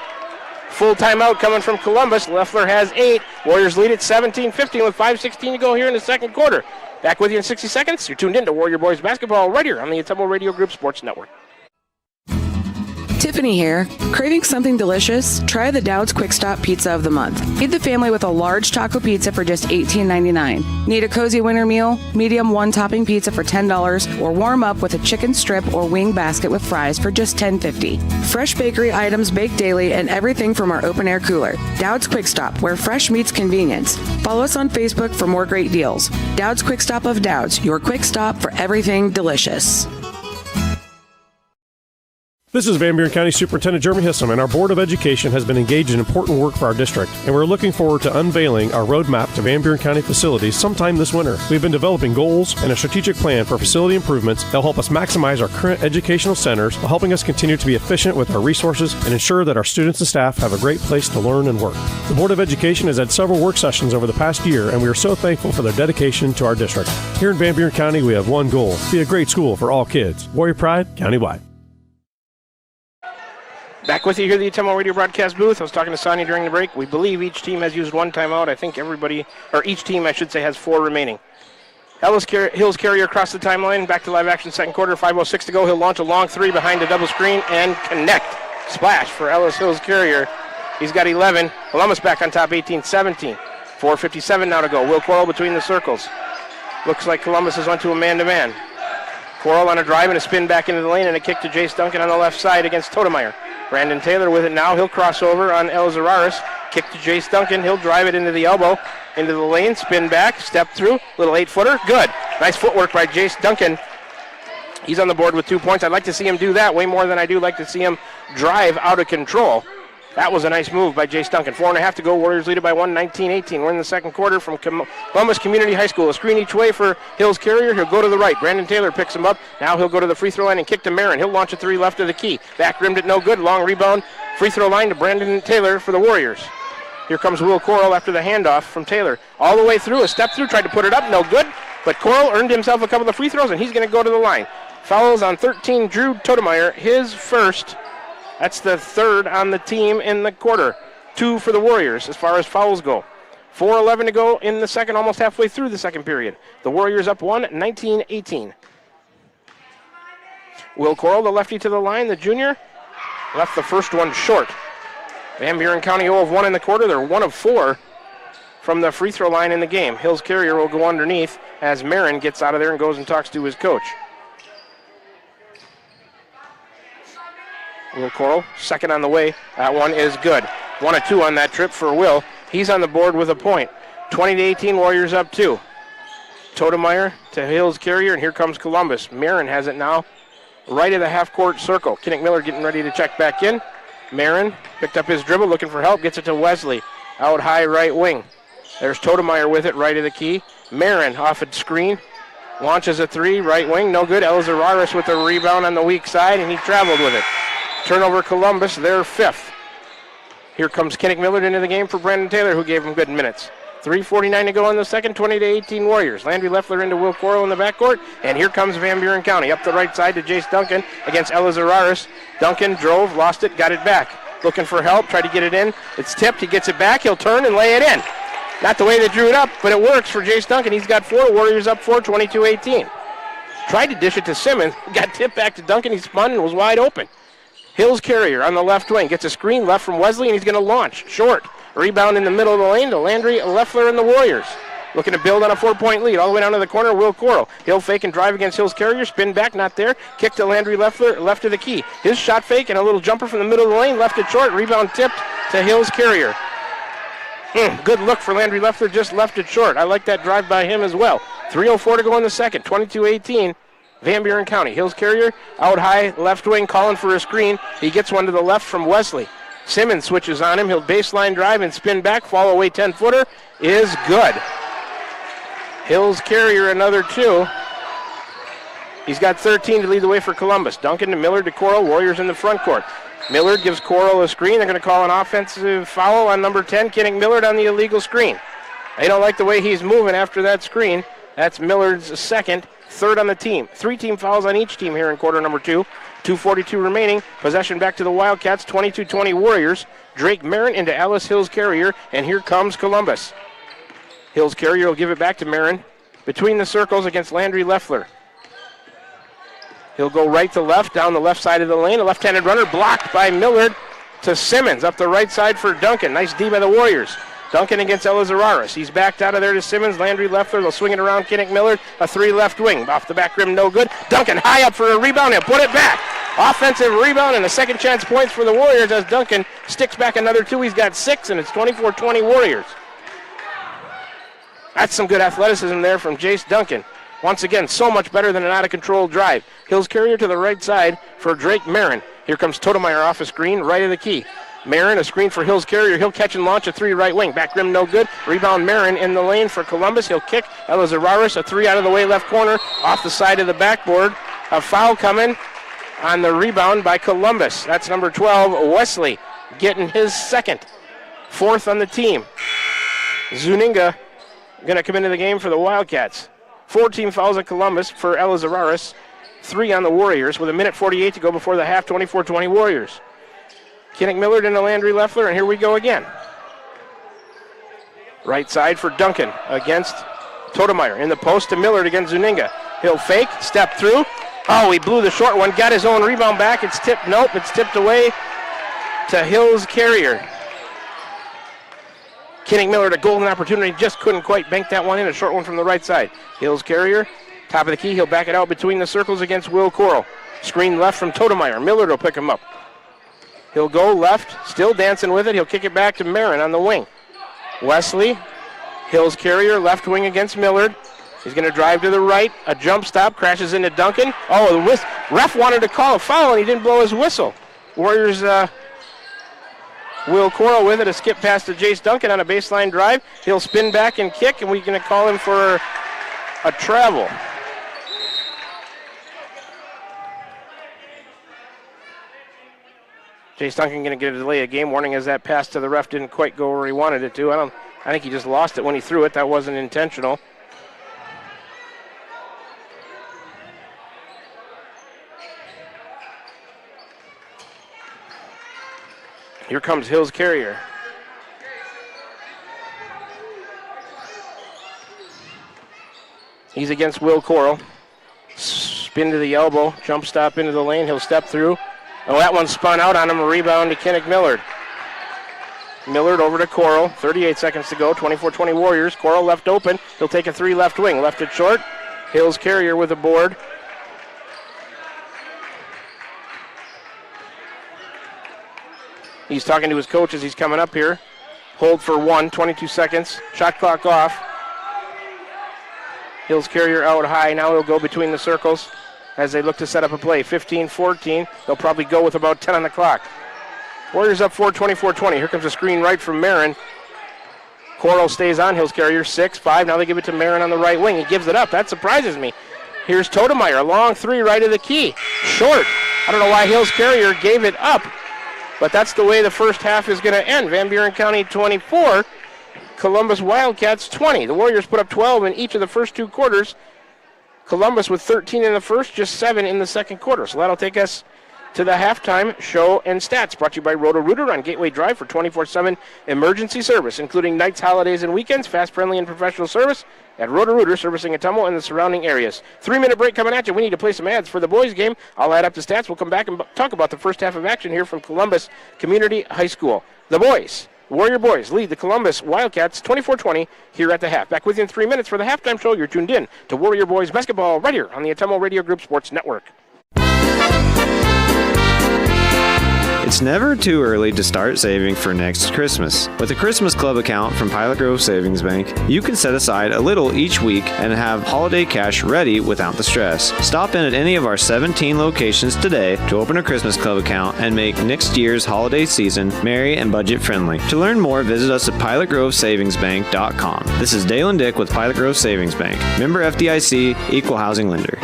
S2: Full timeout coming from Columbus. Leffler has 8. Warriors lead at 17-15 with 5:16 to go here in the second quarter. Back with you in 60 seconds. You're tuned in to Warrior Boys Basketball right here on the Ottumwa Radio Group Sports Network.
S6: Tiffany here. Craving something delicious? Try the Dowd's Quick Stop Pizza of the Month. Feed the family with a large taco pizza for just $18.99. Need a cozy winter meal? Medium one-topping pizza for $10, or warm up with a chicken strip or wing basket with fries for just $10.50. Fresh bakery items baked daily and everything from our open-air cooler. Dowd's Quick Stop, where fresh meets convenience. Follow us on Facebook for more great deals. Dowd's Quick Stop of Dowd's, your quick stop for everything delicious.
S3: This is Van Buren County Superintendent Jeremy Hissom, and our Board of Education has been engaged in important work for our district, and we're looking forward to unveiling our roadmap to Van Buren County facilities sometime this winter. We've been developing goals and a strategic plan for facility improvements that will help us maximize our current educational centers while helping us continue to be efficient with our resources and ensure that our students and staff have a great place to learn and work. The Board of Education has had several work sessions over the past year, and we are so thankful for their dedication to our district. Here in Van Buren County, we have one goal: be a great school for all kids. Warrior Pride, countywide.
S2: Back with you here at the UTEMO Radio Broadcast booth. I was talking to Sonia during the break. We believe each team has used one timeout. I think each team, I should say, has 4 remaining. Hills Carrier across the timeline. Back to live action, second quarter, 5:06 to go. He'll launch a long three behind the double screen and connect. Splash for Ellis Hills Carrier. He's got 11. Columbus back on top, 18-17. 4:57 now to go. Will Quarrell between the circles. Looks like Columbus has went to a man-to-man. Quarrell on a drive and a spin back into the lane and a kick to Jace Duncan on the left side against Totemeyer. Brandon Taylor with it now. He'll cross over on El Zararis. Kick to Jace Duncan. He'll drive it into the elbow, into the lane, spin back, step through. Little 8-footer. Good. Nice footwork by Jace Duncan. He's on the board with 2 points. I'd like to see him do that way more than I do like to see him drive out of control. That was a nice move by Jace Duncan. 4.5 to go. Warriors lead it by 1, 19-18. We're in the second quarter from Columbus Community High School. A screen each way for Hills Carrier. He'll go to the right. Brandon Taylor picks him up. Now he'll go to the free throw line and kick to Marin. He'll launch a three left of the key. Back rimmed it no good. Long rebound. Free throw line to Brandon Taylor for the Warriors. Here comes Will Quarrell after the handoff from Taylor. All the way through. A step through. Tried to put it up. No good. But Quarrell earned himself a couple of free throws, and he's going to go to the line. Fouls on 13. Drew Totemeyer, his first. That's the third on the team in the quarter. 2 for the Warriors as far as fouls go. 4:11 to go in the second, almost halfway through the second period. The Warriors up 1, 19-18. Will Quarrell, the lefty to the line, the junior, left the first one short. Van Buren County 0 of 1 in the quarter. They're 1 of 4 from the free throw line in the game. Hills Carrier will go underneath as Marin gets out of there and goes and talks to his coach. Will Quarrell, second on the way. That one is good. 1 of 2 on that trip for Will. He's on the board with a point. 20-18, Warriors up 2. Totemeyer to Hills Carrier, and here comes Columbus. Marin has it now, right of the half-court circle. Kinnick Miller getting ready to check back in. Marin picked up his dribble, looking for help, gets it to Wesley. Out high right wing. There's Totemeyer with it, right of the key. Marin off a screen. Launches a three, right wing, no good. El Zararis with the rebound on the weak side, and he traveled with it. Turnover Columbus, their 5th. Here comes Kinnick Millard into the game for Brandon Taylor, who gave him good minutes. 3:49 to go in the second, 20-18 Warriors. Landry Leffler into Will Quarrell in the backcourt, and here comes Van Buren County. Up the right side to Jace Duncan against El Zararis. Duncan drove, lost it, got it back. Looking for help, tried to get it in. It's tipped, he gets it back, he'll turn and lay it in. Not the way they drew it up, but it works for Jace Duncan. He's got 4, Warriors up 4, 22-18. Tried to dish it to Simmons, got tipped back to Duncan, he spun and was wide open. Hills Carrier on the left wing, gets a screen left from Wesley, and he's going to launch. Short. Rebound in the middle of the lane to Landry Leffler and the Warriors. Looking to build on a 4-point lead. All the way down to the corner, Will Quarrell. He'll fake and drive against Hills Carrier. Spin back, not there. Kick to Landry Leffler, left of the key. His shot fake and a little jumper from the middle of the lane. Left it short. Rebound tipped to Hills Carrier. Good look for Landry Leffler, just left it short. I like that drive by him as well. 3:04 to go in the second, 22-18. Van Buren County. Hills Carrier out high, left wing, calling for a screen. He gets one to the left from Wesley. Simmons switches on him. He'll baseline drive and spin back. Fall away 10-footer is good. Hills Carrier another 2. He's got 13 to lead the way for Columbus. Duncan to Millard to Quarrell. Warriors in the front court. Millard gives Quarrell a screen. They're going to call an offensive foul on number 10, Kinnick Millard on the illegal screen. They don't like the way he's moving after that screen. That's Millard's second. 3rd on the team. 3 team fouls on each team here in quarter number 2. 2:42 remaining. Possession back to the Wildcats. 22-20 Warriors. Drake Marin into Alice Hills Carrier, and here comes Columbus. Hills Carrier will give it back to Marin between the circles against Landry Leffler. He'll go right to left, down the left side of the lane. A left-handed runner blocked by Millard to Simmons. Up the right side for Duncan. Nice D by the Warriors. Duncan against Elizararis. He's backed out of there to Simmons. Landry Leffler. They'll swing it around Kinnick Millard. A 3 left wing. Off the back rim, no good. Duncan high up for a rebound and put it back. Offensive rebound and a second chance points for the Warriors as Duncan sticks back another 2. He's got 6, and it's 24-20 Warriors. That's some good athleticism there from Jace Duncan. Once again, so much better than an out-of-control drive. Hills Carrier to the right side for Drake Marin. Here comes Totemeyer off a screen, right of the key. Marin, a screen for Hills Carrier. He'll catch and launch a 3 right wing. Back rim, no good. Rebound Marin in the lane for Columbus. He'll kick. Elizararis, a 3 out of the way left corner, off the side of the backboard. A foul coming on the rebound by Columbus. That's number 12, Wesley, getting his second. 4th on the team. Zuninga going to come into the game for the Wildcats. 14 fouls at Columbus for Elizararis. 3 on the Warriors with 1:48 to go before the half. 24-20 Warriors. Kinnick Millard into Landry Leffler, and here we go again. Right side for Duncan against Totemeyer. In the post to Millard against Zuninga. He'll fake, step through. Oh, he blew the short one, got his own rebound back. It's tipped, nope, it's tipped away to Hills Carrier. Kinnick Millard, a golden opportunity, just couldn't quite bank that one in. A short one from the right side. Hills Carrier, top of the key, he'll back it out between the circles against Will Coral. Screen left from Totemeyer. Millard will pick him up. He'll go left, still dancing with it. He'll kick it back to Marin on the wing. Wesley, Hills Carrier, left wing against Millard. He's going to drive to the right. A jump stop, crashes into Duncan. Oh, the ref wanted to call a foul, and he didn't blow his whistle. Warriors, Will Coral with it. A skip pass to Jace Duncan on a baseline drive. He'll spin back and kick, and we're going to call him for a travel. Jace Duncan going to get a delay of game warning as that pass to the ref didn't quite go where he wanted it to. I think he just lost it when he threw it. That wasn't intentional. Here comes Hills Carrier. He's against Will Coral. Spin to the elbow, jump stop into the lane. He'll step through. Oh, that one spun out on him. A rebound to Kinnick Millard. Millard over to Coral. 38 seconds to go. 24-20 Warriors. Coral left open. He'll take a 3 left wing. Left it short. Hills Carrier with a board. He's talking to his coach as he's coming up here. Hold for 1. 22 seconds. Shot clock off. Hills Carrier out high. Now he'll go between the circles as they look to set up a play. 15-14. They'll probably go with about 10 on the clock. Warriors up 4, 24-20. Here comes a screen right from Marin. Coral stays on. Hills Carrier 6-5. Now they give it to Marin on the right wing. He gives it up. That surprises me. Here's Totemeyer. A long 3 right of the key. Short. I don't know why Hills Carrier gave it up, but that's the way the first half is going to end. Van Buren County 24, Columbus Wildcats 20. The Warriors put up 12 in each of the first 2 quarters. Columbus with 13 in the first, just 7 in the second quarter. So that'll take us to the halftime show and stats, brought to you by Roto-Rooter on Gateway Drive for 24/7 emergency service, including nights, holidays, and weekends. Fast, friendly, and professional service at Roto-Rooter, servicing Atomo and the surrounding areas. 3-minute break coming at you. We need to play some ads for the boys' game. I'll add up the stats. We'll come back and talk about the first half of action here from Columbus Community High School. The boys, Warrior Boys, lead the Columbus Wildcats 24-20 here at the half. Back with you in 3 minutes for the halftime show. You're tuned in to Warrior Boys Basketball right here on the Atomo Radio Group Sports Network.
S7: It's never too early to start saving for next Christmas. With a Christmas Club account from Pilot Grove Savings Bank, you can set aside a little each week and have holiday cash ready without the stress. Stop in at any of our 17 locations today to open a Christmas Club account and make next year's holiday season merry and budget friendly. To learn more, visit us at pilotgrovesavingsbank.com. This is Dalen Dick with Pilot Grove Savings Bank. Member FDIC, Equal Housing Lender.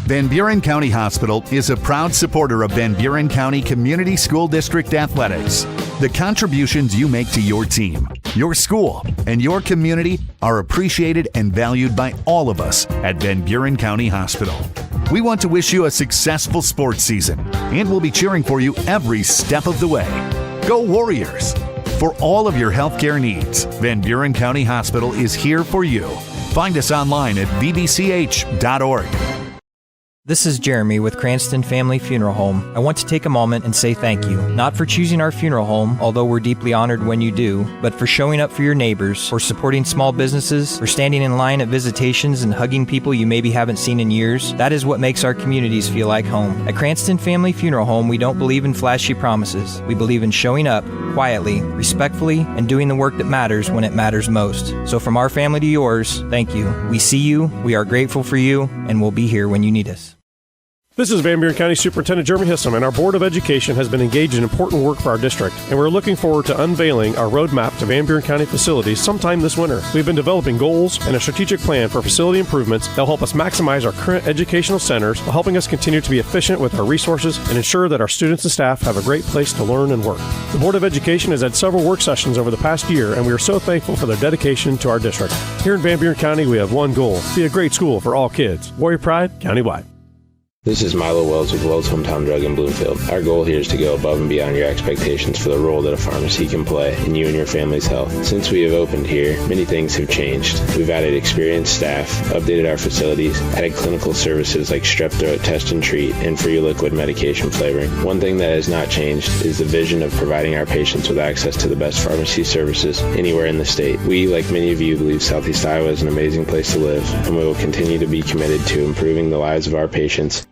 S8: Van Buren County Hospital is a proud supporter of Van Buren County Community School District Athletics. The contributions you make to your team, your school, and your community are appreciated and valued by all of us at Van Buren County Hospital. We want to wish you a successful sports season, and we'll be cheering for you every step of the way. Go Warriors! For all of your healthcare needs, Van Buren County Hospital is here for you. Find us online at vbch.org.
S4: This is Jeremy with Cranston Family Funeral Home. I want to take a moment and say thank you, not for choosing our funeral home, although we're deeply honored when you do, but for showing up for your neighbors, for supporting small businesses, for standing in line at visitations and hugging people you maybe haven't seen in years. That is what makes our communities feel like home. At Cranston Family Funeral Home, we don't believe in flashy promises. We believe in showing up quietly, respectfully, and doing the work that matters when it matters most. So from our family to yours, thank you. We see you, we are grateful for you, and we'll be here when you need us.
S3: This is Van Buren County Superintendent Jeremy Hissom, and our Board of Education has been engaged in important work for our district, and we're looking forward to unveiling our roadmap to Van Buren County facilities sometime this winter. We've been developing goals and a strategic plan for facility improvements that will help us maximize our current educational centers while helping us continue to be efficient with our resources and ensure that our students and staff have a great place to learn and work. The Board of Education has had several work sessions over the past year, and we are so thankful for their dedication to our district. Here in Van Buren County, we have one goal: be a great school for all kids. Warrior Pride, countywide.
S9: This is Milo Wells with Wells Hometown Drug in Bloomfield. Our goal here is to go above and beyond your expectations for the role that a pharmacy can play in you and your family's health. Since we have opened here, many things have changed. We've added experienced staff, updated our facilities, added clinical services like strep throat test and treat, and free liquid medication flavoring. One thing that has not changed is the vision of providing our patients with access to the best pharmacy services anywhere in the state. We, like many of you, believe Southeast Iowa is an amazing place to live, and we will continue to be committed to improving the lives of our patients.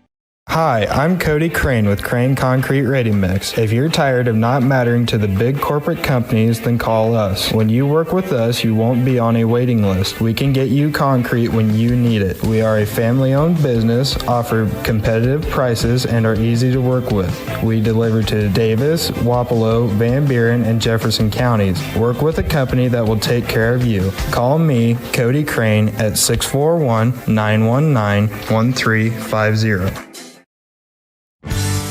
S10: Hi, I'm Cody Crane with Crane Concrete Ready Mix. If you're tired of not mattering to the big corporate companies, then call us. When you work with us, you won't be on a waiting list. We can get you concrete when you need it. We are a family-owned business, offer competitive prices, and are easy to work with. We deliver to Davis, Wapello, Van Buren, and Jefferson counties. Work with a company that will take care of you. Call me, Cody Crane, at 641-919-1350.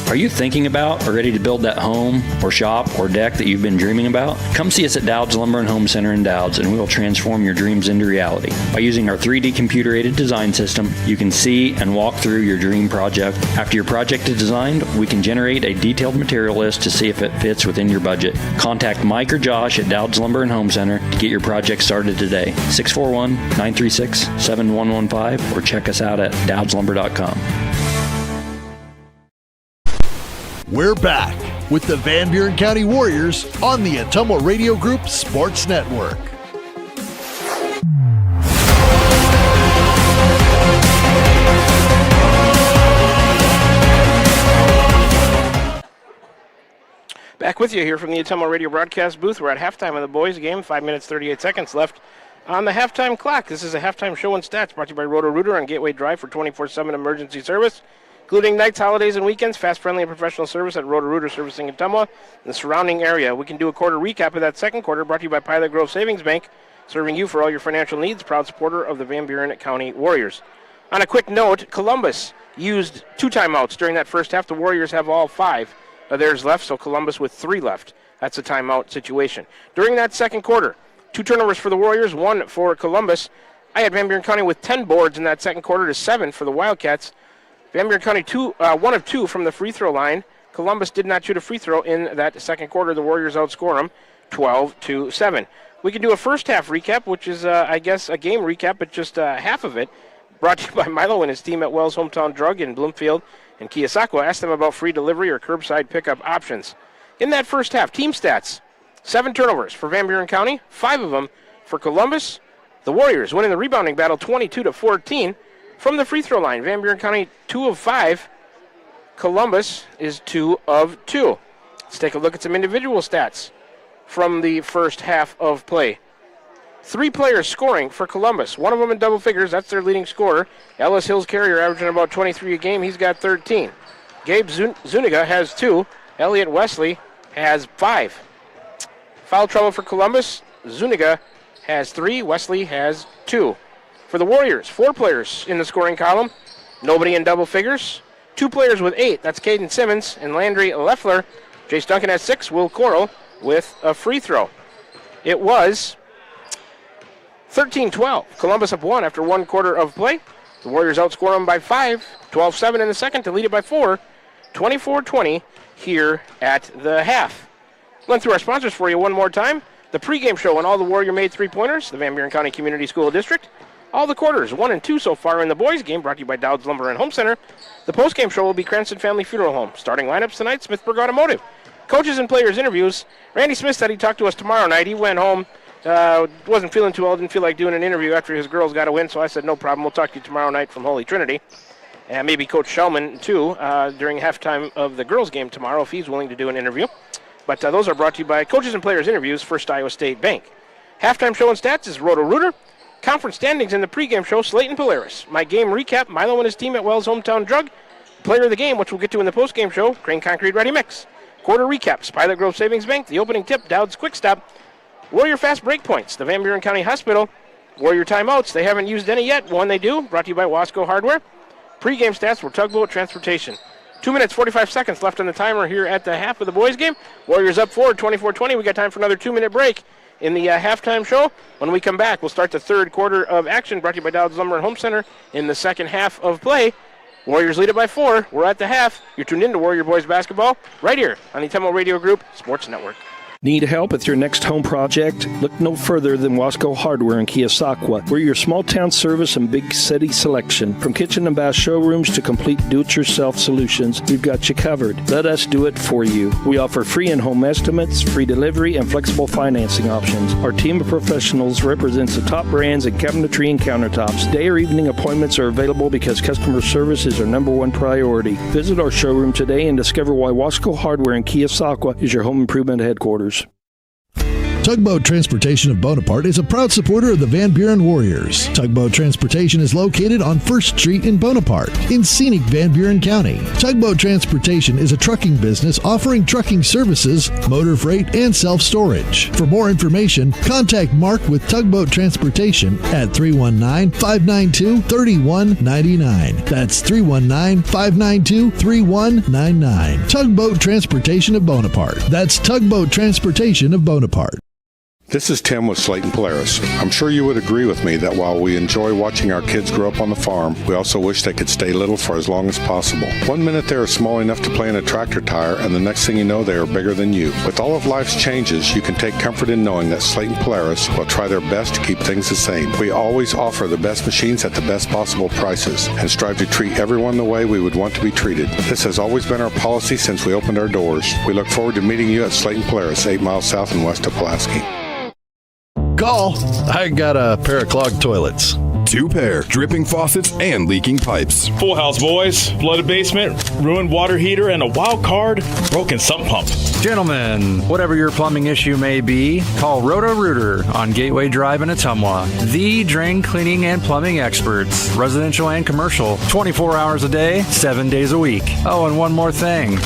S5: Are you thinking about or ready to build that home or shop or deck that you've been dreaming about? Come see us at Dowd's Lumber and Home Center in Dowd's, and we will transform your dreams into reality. By using our 3D computer-aided design system, you can see and walk through your dream project. After your project is designed, we can generate a detailed material list to see if it fits within your budget. Contact Mike or Josh at Dowd's Lumber and Home Center to get your project started today. 641-936-7115 or check us out at dowdslumber.com.
S1: We're back with the Van Buren County Warriors on the Ottumwa Radio Group Sports Network.
S2: Back with you here from the Ottumwa Radio broadcast booth. We're at halftime of the boys game. 5 minutes, 38 seconds left on the halftime clock. This is a halftime show and stats brought to you by Roto-Rooter on Gateway Drive for 24/7 emergency service, including nights, holidays, and weekends. Fast, friendly, and professional service at Roto-Rooter, servicing Ottumwa and the surrounding area. We can do a quarter recap of that second quarter, brought to you by Pilot Grove Savings Bank, serving you for all your financial needs. Proud supporter of the Van Buren County Warriors. On a quick note, Columbus used 2 timeouts during that first half. The Warriors have all 5 of theirs left, so Columbus with 3 left. That's a timeout situation. During that second quarter, 2 turnovers for the Warriors, 1 for Columbus. I had Van Buren County with 10 boards in that second quarter to 7 for the Wildcats. Van Buren County 1 of 2 from the free throw line. Columbus did not shoot a free throw in that second quarter. The Warriors outscore them 12-7. We can do a first half recap, which is, I guess, a game recap, but just half of it. Brought to you by Milo and his team at Wells Hometown Drug in Bloomfield and Keosauqua. Ask them about free delivery or curbside pickup options. In that first half, team stats: 7 turnovers for Van Buren County, 5 of them for Columbus. The Warriors winning the rebounding battle 22-14. From the free throw line, Van Buren County 2 of 5. Columbus is 2 of 2. Let's take a look at some individual stats from the first half of play. 3 players scoring for Columbus. 1 of them in double figures. That's their leading scorer. Ellis Hills Carrier averaging about 23 a game. He's got 13. Gabe Zuniga has 2. Elliot Wesley has 5. Foul trouble for Columbus. Zuniga has 3. Wesley has 2. For the Warriors, 4 players in the scoring column. Nobody in double figures. 2 players with 8. That's Caden Simmons and Landry Leffler. Jace Duncan has 6. Will Coral with a free throw. It was 13-12. Columbus up 1 after 1 quarter of play. The Warriors outscore them by 5. 12-7 in the second to lead it by 4. 24-20 here at the half. Run through our sponsors for you one more time. The pregame show on all the Warrior-made three-pointers, the Van Buren County Community School District. all the quarters, 1 and 2 so far in the boys' game, brought to you by Dowd's Lumber and Home Center. The post-game show will be Cranston Family Funeral Home. Starting lineups tonight, Smithburg Automotive. Coaches and players interviews. Randy Smith said he'd talk to us tomorrow night. He went home, wasn't feeling too well, didn't feel like doing an interview after his girls got a win, so I said, no problem, we'll talk to you tomorrow night from Holy Trinity. And maybe Coach Shellman, too, during halftime of the girls' game tomorrow, if he's willing to do an interview. But those are brought to you by Coaches and Players Interviews, First Iowa State Bank. Halftime show and stats is Roto-Rooter. Conference standings in the pregame show, Slayton Polaris. My game recap, Milo and his team at Wells Hometown Drug. Player of the game, which we'll get to in the postgame show, Crane Concrete Ready Mix. Quarter recaps, Pilot Grove Savings Bank. The opening tip, Dowd's Quick Stop. Warrior Fast Break Points, the Van Buren County Hospital. Warrior Timeouts, they haven't used any yet. One they do, brought to you by Wasco Hardware. Pre-game stats were Tugboat Transportation. 2 minutes, 45 seconds left on the timer here at the half of the boys' game. Warriors up forward, 24-20. We got time for another 2-minute break in the halftime show. When we come back, we'll start the third quarter of action, brought to you by Dowd's Lumber and Home Center in the second half of play. Warriors lead it by 4. We're at the half. You're tuned in to Warrior Boys Basketball right here on the Temple Radio Group Sports Network.
S11: Need help with your next home project? Look no further than Wasco Hardware in Keosauqua. We're your small town service and big city selection. From kitchen and bath showrooms to complete do-it-yourself solutions, we've got you covered. Let us do it for you. We offer free in-home estimates, free delivery, and flexible financing options. Our team of professionals represents the top brands in cabinetry and countertops. Day or evening appointments are available because customer service is our number one priority. Visit our showroom today and discover why Wasco Hardware in Keosauqua is your home improvement headquarters.
S1: Tugboat Transportation of Bonaparte is a proud supporter of the Van Buren Warriors. Tugboat Transportation is located on 1st Street in Bonaparte, in scenic Van Buren County. Tugboat Transportation is a trucking business offering trucking services, motor freight, and self-storage. For more information, contact Mark with Tugboat Transportation at 319-592-3199. That's 319-592-3199. Tugboat Transportation of Bonaparte. That's Tugboat Transportation of Bonaparte.
S12: This is Tim with Slayton Polaris. I'm sure you would agree with me that while we enjoy watching our kids grow up on the farm, we also wish they could stay little for as long as possible. 1 minute they are small enough to play in a tractor tire, and the next thing you know, they are bigger than you. With all of life's changes, you can take comfort in knowing that Slayton Polaris will try their best to keep things the same. We always offer the best machines at the best possible prices and strive to treat everyone the way we would want to be treated. This has always been our policy since we opened our doors. We look forward to meeting you at Slayton Polaris, 8 miles south and west of Pulaski.
S1: Call. I got a pair of clogged toilets.
S13: 2 pair, dripping faucets, and leaking pipes.
S14: Full house, boys. Flooded basement, ruined water heater, and a wild card, broken sump pump.
S15: Gentlemen, whatever your plumbing issue may be, call Roto-Rooter on Gateway Drive in Ottumwa. The drain cleaning and plumbing experts, residential and commercial, 24 hours a day, 7 days a week. Oh, and one more thing.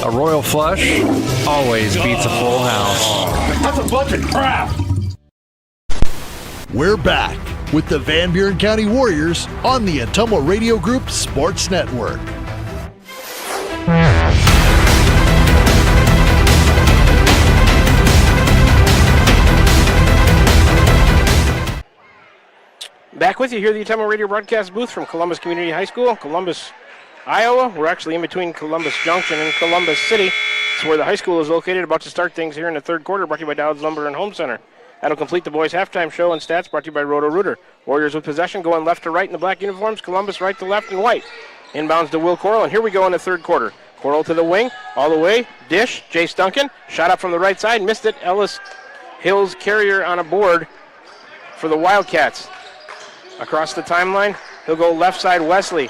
S15: A royal flush always beats a full house.
S14: That's a bunch of crap.
S1: We're back with the Van Buren County Warriors on the Ottumwa Radio Group Sports Network.
S2: Back with you here at the Ottumwa Radio broadcast booth from Columbus Community High School, Columbus, Iowa. We're actually in between Columbus Junction and Columbus City. It's where the high school is located. About to start things here in the third quarter, brought to you by Dowd's Lumber and Home Center. That'll complete the boys' halftime show and stats, brought to you by Roto-Rooter. Warriors with possession, going left to right in the black uniforms. Columbus right to left in white. Inbounds to Will Coral, and here we go in the third quarter. Coral to the wing, all the way. Dish, Jace Duncan. Shot up from the right side, missed it. Ellis Hills Carrier on a board for the Wildcats. Across the timeline, he'll go left side, Wesley.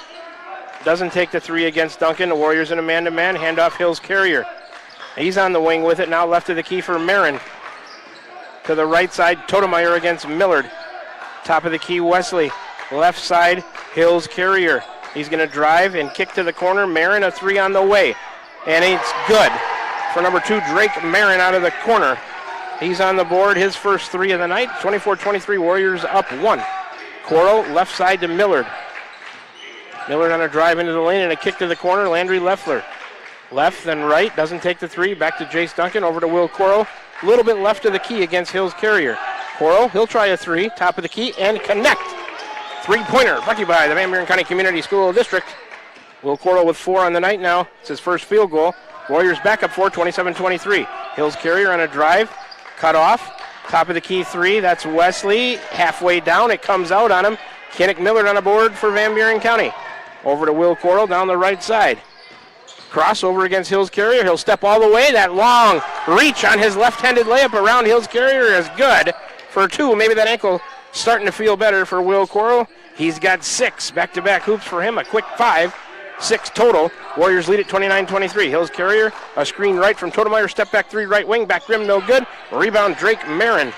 S2: Doesn't take the three against Duncan. The Warriors in a man-to-man. Handoff Hills Carrier. He's on the wing with it now, left of the key for Marin. To the right side, Totemeyer against Millard. Top of the key, Wesley. Left side, Hills Carrier. He's going to drive and kick to the corner. Marin, a three on the way. And it's good for number 2, Drake Marin out of the corner. He's on the board, his first three of the night. 24-23, Warriors up 1. Coral, left side to Millard. Millard on a drive into the lane and a kick to the corner. Landry Leffler. Left, then right, doesn't take the three. Back to Jace Duncan, over to Will Coral. A little bit left of the key against Hills Carrier. Coral, he'll try a three, top of the key, and connect. Three-pointer, brought to you by the Van Buren County Community School District. Will Coral with 4 on the night now. It's his first field goal. Warriors back up 4, 27-23. Hills Carrier on a drive, cut off. Top of the key three, that's Wesley. Halfway down, it comes out on him. Kinnick Millard on the board for Van Buren County. Over to Will Coral down the right side. Crossover against Hills Carrier. He'll step all the way. That long reach on his left-handed layup around Hills Carrier is good for two. Maybe that ankle starting to feel better for Will Coral. He's got 6 back-to-back hoops for him, a quick 5. 6 total. Warriors lead at 29-23. Hills Carrier, a screen right from Totemeyer. Step back 3 right wing. Back rim, no good. Rebound, Drake Marin.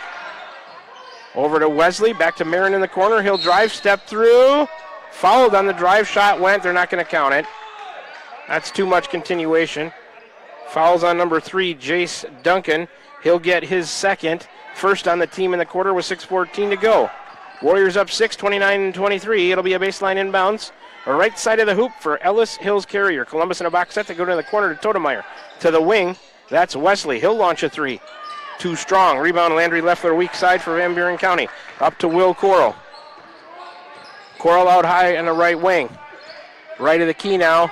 S2: Over to Wesley. Back to Marin in the corner. He'll drive, step through. Fouled on the drive. Shot went. They're not going to count it. That's too much continuation. Fouls on number 3, Jace Duncan. He'll get his second. First on the team in the quarter with 6:14 to go. Warriors up 6, 29-23. It'll be a baseline inbounds. Right side of the hoop for Ellis Hills Carrier. Columbus in a box set to go to the corner to Totemeyer. To the wing, that's Wesley. He'll launch a 3. Too strong. Rebound, Landry Leffler, weak side for Van Buren County. Up to Will Coral. Coral out high on the right wing. Right of the key now.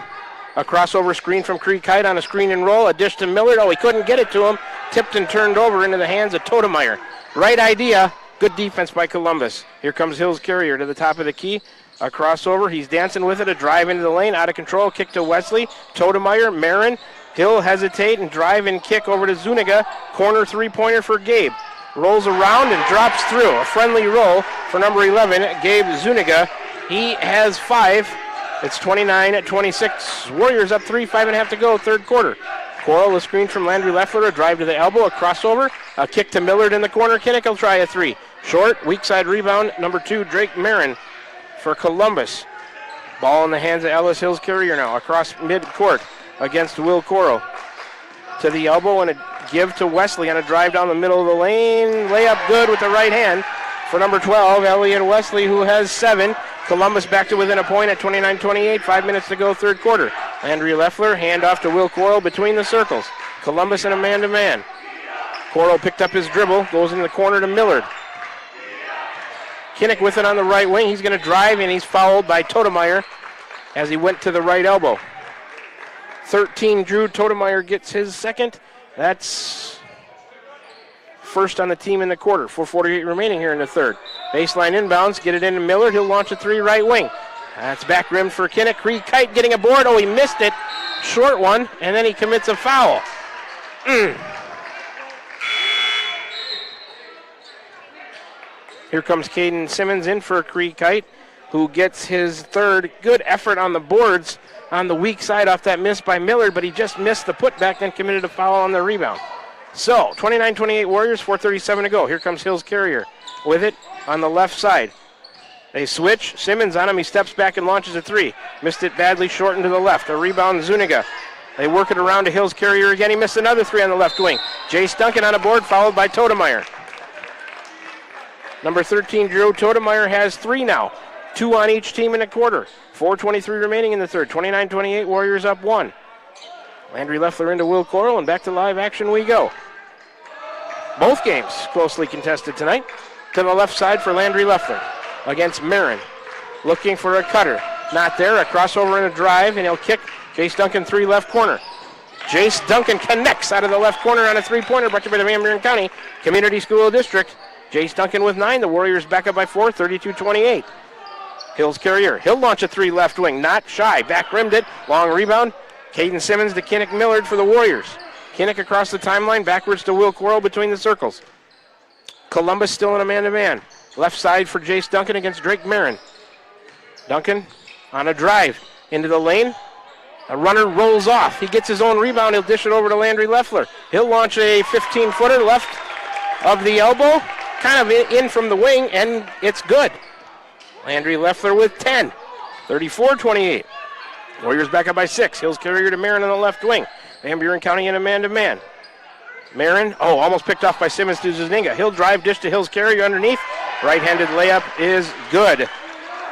S2: A crossover screen from Creek Height on a screen and roll. A dish to Millard. Oh, he couldn't get it to him. Tipped and turned over into the hands of Totemeyer. Right idea. Good defense by Columbus. Here comes Hills Carrier to the top of the key. A crossover. He's dancing with it. A drive into the lane. Out of control. Kick to Wesley. Totemeyer. Marin. He'll hesitate and drive and kick over to Zuniga. Corner three-pointer for Gabe. Rolls around and drops through. A friendly roll for number 11, Gabe Zuniga. He has 5. It's 29-26. Warriors up 3, 5.5 to go, third quarter. Coral, a screen from Landry Leffler, a drive to the elbow, a crossover, a kick to Millard in the corner. Kinnick will try a 3. Short, weak side rebound, number 2, Drake Marin for Columbus. Ball in the hands of Ellis Hills Carrier now, across mid-court against Will Coral. To the elbow and a give to Wesley on a drive down the middle of the lane. Layup good with the right hand for number 12, Elliot Wesley, who has 7. Columbus back to within a point at 29-28, 5 minutes to go, third quarter. Landry Leffler, hand off to Will Coral between the circles. Columbus in a man-to-man. Coral picked up his dribble, goes in the corner to Millard. Kinnick with it on the right wing. He's going to drive, and he's fouled by Totemeyer as he went to the right elbow. 13, Drew Totemeyer gets his second. That's first on the team in the quarter. 4:48 remaining here in the third. Baseline inbounds, get it into Millard. He'll launch a 3 right wing. That's back rim for Kinnick. Creek Kite getting a board. Oh, he missed it. Short one, and then he commits a foul. Here comes Caden Simmons in for Creek Kite, who gets his third. Good effort on the boards on the weak side off that miss by Millard, but he just missed the putback, then committed a foul on the rebound. So, 29-28 Warriors, 4:37 to go. Here comes Hills Carrier with it on the left side. They switch. Simmons on him. He steps back and launches a 3. Missed it badly, short into the left. A rebound, Zuniga. They work it around to Hills Carrier again. He missed another 3 on the left wing. Jace Duncan on a board, followed by Totemeyer. Number 13, Drew Totemeyer has 3 now. 2 on each team in a quarter. 4:23 remaining in the third. 29-28, Warriors up 1. Landry Leffler into Will Coral, and back to live action we go. Both games closely contested tonight. To the left side for Landry Leffler against Marin. Looking for a cutter. Not there. A crossover and a drive, and he'll kick. Jace Duncan 3 left corner. Jace Duncan connects out of the left corner on a 3-pointer brought to you by the Van Buren County Community School District. Jace Duncan with 9. The Warriors back up by 4, 32-28. Hills Carrier. He'll launch a 3 left wing. Not shy. Back rimmed it. Long rebound. Caden Simmons to Kinnick Millard for the Warriors. Kinnick across the timeline. Backwards to Will Coral between the circles. Columbus still in a man-to-man. Left side for Jace Duncan against Drake Marin. Duncan on a drive into the lane. A runner rolls off. He gets his own rebound. He'll dish it over to Landry Leffler. He'll launch a 15-footer left of the elbow. Kind of in from the wing, and it's good. Landry Leffler with 10. 34-28. Warriors back up by 6. Hills Carrier to Marin on the left wing. Van Buren County in a man-to-man. Marin, almost picked off by Simmons to Zuniga. He'll drive, dish to Hills Carrier underneath. Right-handed layup is good.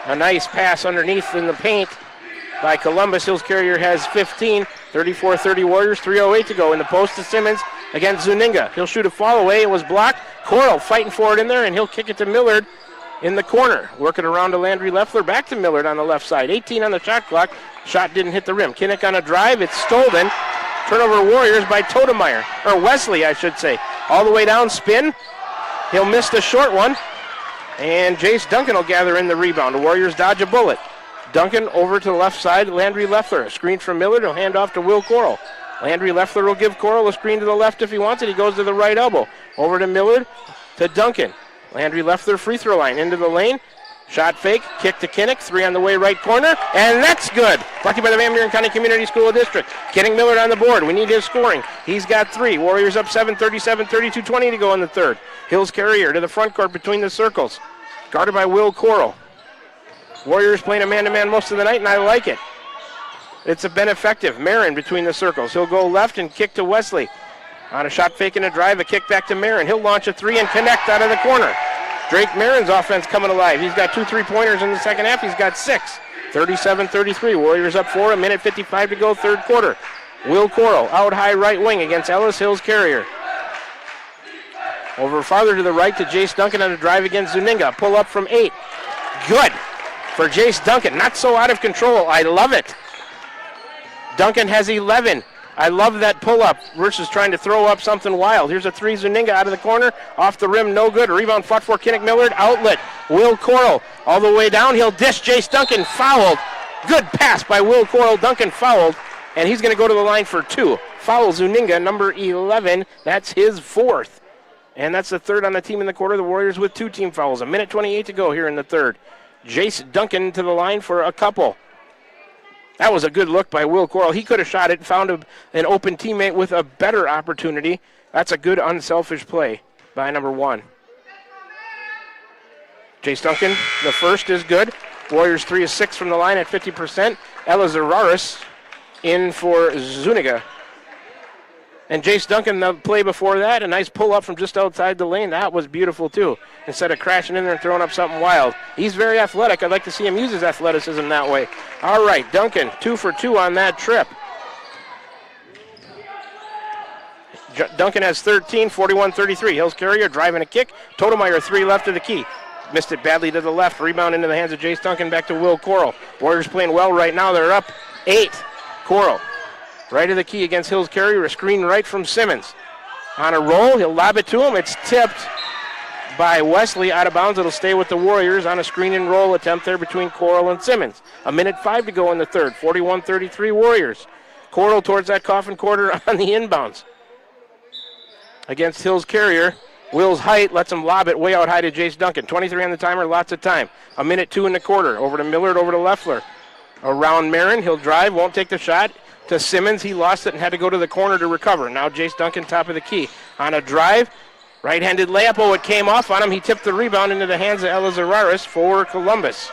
S2: A nice pass underneath in the paint by Columbus. Hills Carrier has 15. 34-30 Warriors, 3:08 to go. In the post to Simmons against Zuniga. He'll shoot a fall away. It was blocked. Coral fighting for it in there, and he'll kick it to Millard in the corner. Working around to Landry Leffler. Back to Millard on the left side. 18 on the shot clock. Shot didn't hit the rim. Kinnick on a drive. It's stolen. Turnover Warriors by Totemeyer. Or Wesley, I should say. All the way down, spin. He'll miss the short one. And Jace Duncan will gather in the rebound. The Warriors dodge a bullet. Duncan over to the left side. Landry Leffler. A screen from Millard. He'll hand off to Will Coral. Landry Leffler will give Coral a screen to the left if he wants it. He goes to the right elbow. Over to Millard to Duncan. Landry Leffler free throw line into the lane. Shot fake, kick to Kinnick, 3 on the way, right corner, and that's good. Brought to you by the Van Buren County Community School District. Getting Millard on the board. We need his scoring. He's got 3. Warriors up 7, 37, 32-20 to go in the third. Hills Carrier to the front court between the circles. Guarded by Will Coral. Warriors playing a man-to-man most of the night, and I like it. It's been effective. Marin between the circles. He'll go left and kick to Wesley. On a shot fake and a drive, a kick back to Marin. He'll launch a 3 and connect out of the corner. Drake Marin's offense coming alive. He's got 2 3-pointers in the second half. He's got 6. 37-33. Warriors up 4. 1:55 to go, third quarter. Will Coral out high right wing against Ellis Hills Carrier. Over farther to the right to Jace Duncan on a drive against Zuninga. Pull up from 8. Good for Jace Duncan. Not so out of control. I love it. Duncan has 11. I love that pull-up versus trying to throw up something wild. Here's a 3, Zuninga out of the corner. Off the rim, no good. Rebound fought for Kinnick Millard. Outlet. Will Coral all the way down. He'll dish Jace Duncan. Fouled. Good pass by Will Coral. Duncan fouled. And he's going to go to the line for 2. Foul Zuninga, number 11. That's his 4th. And that's the 3rd on the team in the quarter. The Warriors with 2 team fouls. 1:28 to go here in the 3rd. Jace Duncan to the line for a couple. That was a good look by Will Coral. He could have shot it, found an open teammate with a better opportunity. That's a good unselfish play by number 1. Jace Duncan, the first is good. Warriors 3 of 6 from the line at 50%. Elizararis in for Zuniga. And Jace Duncan, the play before that, a nice pull-up from just outside the lane. That was beautiful, too, instead of crashing in there and throwing up something wild. He's very athletic. I'd like to see him use his athleticism that way. All right, Duncan, 2 for 2 on that trip. Duncan has 13, 41-33. Hills Carrier driving a kick. Totemeyer 3 left of the key. Missed it badly to the left. Rebound into the hands of Jace Duncan. Back to Will Coral. Warriors playing well right now. They're up 8. Coral. Right of the key against Hills Carrier, a screen right from Simmons. On a roll, he'll lob it to him. It's tipped by Wesley out of bounds. It'll stay with the Warriors on a screen and roll attempt there between Coral and Simmons. 1:05 to go in the 3rd. 41-33 Warriors. Coral towards that coffin quarter on the inbounds. Against Hills Carrier. Will's height lets him lob it way out high to Jace Duncan. 23 on the timer, lots of time. 1:02 in the quarter. Over to Millard, over to Leffler. Around Marin, he'll drive, won't take the shot. To Simmons, he lost it and had to go to the corner to recover. Now Jace Duncan, top of the key. On a drive, right-handed layup. Oh, it came off on him. He tipped the rebound into the hands of Elizararis for Columbus.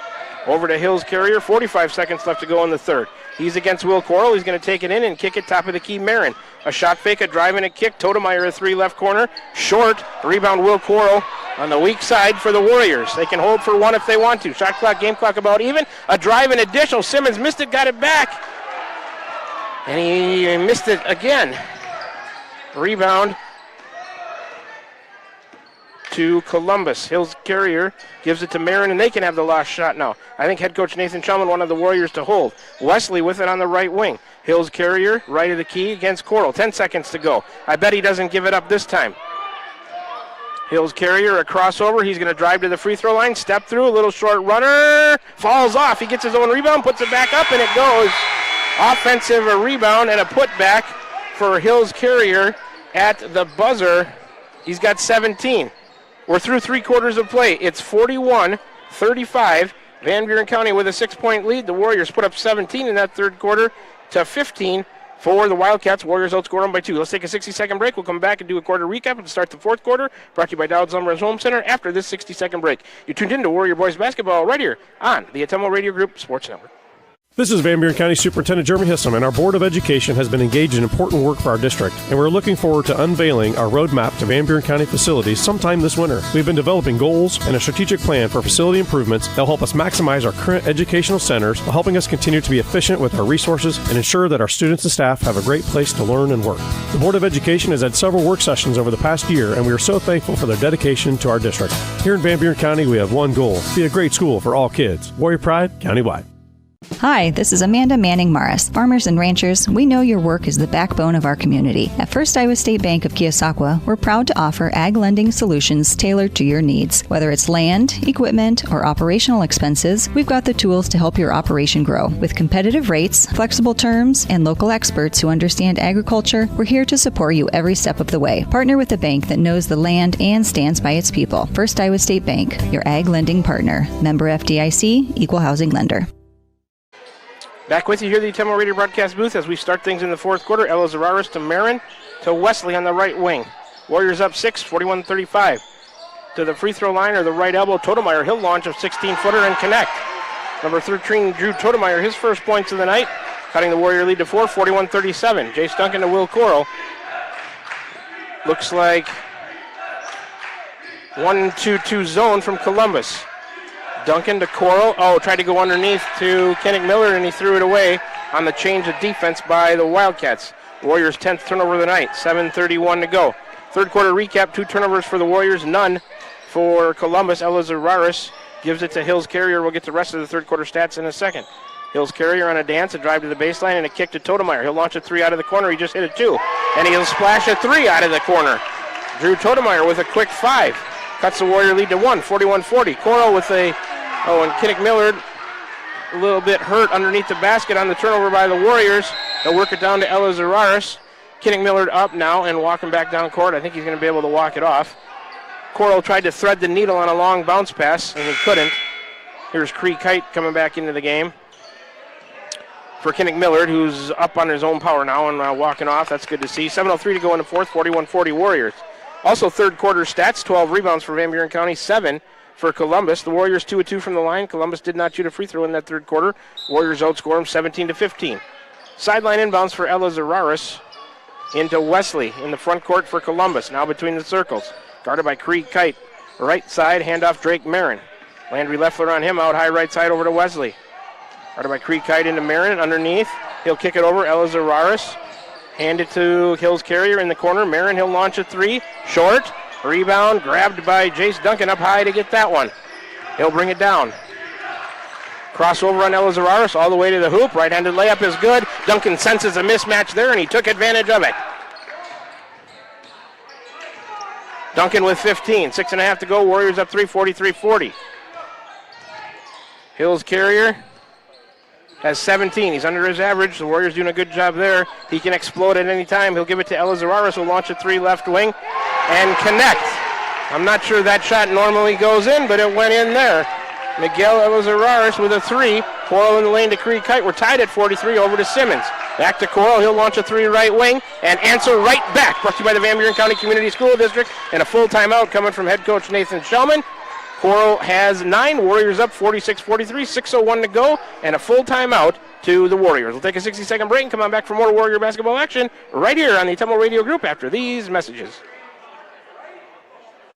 S2: Over to Hills Carrier, 45 seconds left to go in the 3rd. He's against Will Coral. He's going to take it in and kick it top of the key, Marin. A shot fake, a drive, and a kick. Totemeyer, a 3 left corner. Short. Rebound, Will Coral on the weak side for the Warriors. They can hold for 1 if they want to. Shot clock, game clock about even. A drive and additional. Simmons missed it, got it back. And he missed it again. Rebound to Columbus. Hills Carrier gives it to Marin, and they can have the last shot now. I think head coach Nathan Chumman wanted the Warriors to hold. Wesley with it on the right wing. Hills Carrier, right of the key against Coral. 10 seconds to go. I bet he doesn't give it up this time. Hills Carrier, a crossover. He's going to drive to the free throw line, step through, a little short runner. Falls off. He gets his own rebound, puts it back up, and it goes. Offensive rebound and a putback for Hills Carrier at the buzzer. He's got 17. We're through 3 quarters of play. It's 41-35. Van Buren County with a 6-point lead. The Warriors put up 17 in that 3rd quarter to 15 for the Wildcats. Warriors outscore them by 2. Let's take a 60-second break. We'll come back and do a quarter recap and start the 4th quarter. Brought to you by Dowd's Lumber and Home Center after this 60-second break. You're tuned in to Warrior Boys Basketball right here on the Atemo Radio Group Sports Network.
S3: This is Van Buren County Superintendent Jeremy Hissom, and our Board of Education has been engaged in important work for our district, and we're looking forward to unveiling our roadmap to Van Buren County facilities sometime this winter. We've been developing goals and a strategic plan for facility improvements that will help us maximize our current educational centers while helping us continue to be efficient with our resources and ensure that our students and staff have a great place to learn and work. The Board of Education has had several work sessions over the past year, and we are so thankful for their dedication to our district. Here in Van Buren County, we have one goal: be a great school for all kids. Warrior Pride, countywide.
S16: Hi, this is Amanda Manning-Morris. Farmers and ranchers, we know your work is the backbone of our community. At First Iowa State Bank of Keosauqua, we're proud to offer ag lending solutions tailored to your needs. Whether it's land, equipment, or operational expenses, we've got the tools to help your operation grow. With competitive rates, flexible terms, and local experts who understand agriculture, we're here to support you every step of the way. Partner with a bank that knows the land and stands by its people. First Iowa State Bank, your ag lending partner. Member FDIC, Equal Housing Lender.
S2: Back with you here at the Temple Radio broadcast booth as we start things in the fourth quarter. Ella Zararis to Marin to Wesley on the right wing. Warriors up 6, 41-35. To the free throw line or the right elbow, Totemeyer. He'll launch a 16-footer and connect. Number 13, Drew Totemeyer, his first points of the night, cutting the Warrior lead to 4, 41-37. Jace Duncan to Will Coral. Looks like 1-2-2 zone from Columbus. Duncan to Coral. Tried to go underneath to Kennick Miller, and he threw it away on the change of defense by the Wildcats. Warriors' 10th turnover of the night, 7:31 to go. Third quarter recap, 2 turnovers for the Warriors, none for Columbus. Ella Zararis gives it to Hills Carrier. We'll get the rest of the third quarter stats in a second. Hills Carrier on a dance, a drive to the baseline, and a kick to Totemeyer. He'll launch a 3 out of the corner. He just hit a 2, and he'll splash a 3 out of the corner. Drew Totemeyer with a quick 5. Cuts the Warrior lead to 1, 41-40. Coral with and Kennick Millard a little bit hurt underneath the basket on the turnover by the Warriors. They'll work it down to Ella Zararis. Kennick Millard up now and walking back down court. I think he's going to be able to walk it off. Coral tried to thread the needle on a long bounce pass, and he couldn't. Here's Cree Kite coming back into the game for Kennick Millard, who's up on his own power now and walking off. That's good to see. 7:03 to go in the fourth, 41-40 Warriors. Also third quarter stats, 12 rebounds for Van Buren County, 7 for Columbus. The Warriors 2 of 2 from the line. Columbus did not shoot a free throw in that third quarter. Warriors outscore them 17-15. Sideline inbounds for Ella Zararis into Wesley in the front court for Columbus. Now between the circles. Guarded by Cree Kite. Right side, handoff Drake Marin. Landry Leffler on him, out high right side over to Wesley. Guarded by Cree Kite into Marin underneath. He'll kick it over, Ella Zararis. Hand it to Hills Carrier in the corner. Marin, he'll launch a 3. Short. Rebound grabbed by Jace Duncan up high to get that one. He'll bring it down. Crossover on Ella Zararis all the way to the hoop. Right-handed layup is good. Duncan senses a mismatch there, and he took advantage of it. Duncan with 15. 6.5 to go. Warriors up 3, 43-40. Hills Carrier has 17. He's under his average. The Warriors doing a good job there. He can explode at any time. He'll give it to Ella Zararis, who'll launch a 3 left wing and connect. I'm not sure that shot normally goes in, but it went in there. Miguel Ella Zararis with a 3. Coral in the lane to Cree Kite. We're tied at 43 over to Simmons. Back to Coral. He'll launch a 3 right wing and answer right back. Brought to you by the Van Buren County Community School District, and a full timeout coming from head coach Nathan Shellman. Coral has 9, Warriors up 46-43, 6:01 to go, and a full timeout to the Warriors. We'll take a 60-second break and come on back for more Warrior basketball action right here on the Temple Radio Group after these messages.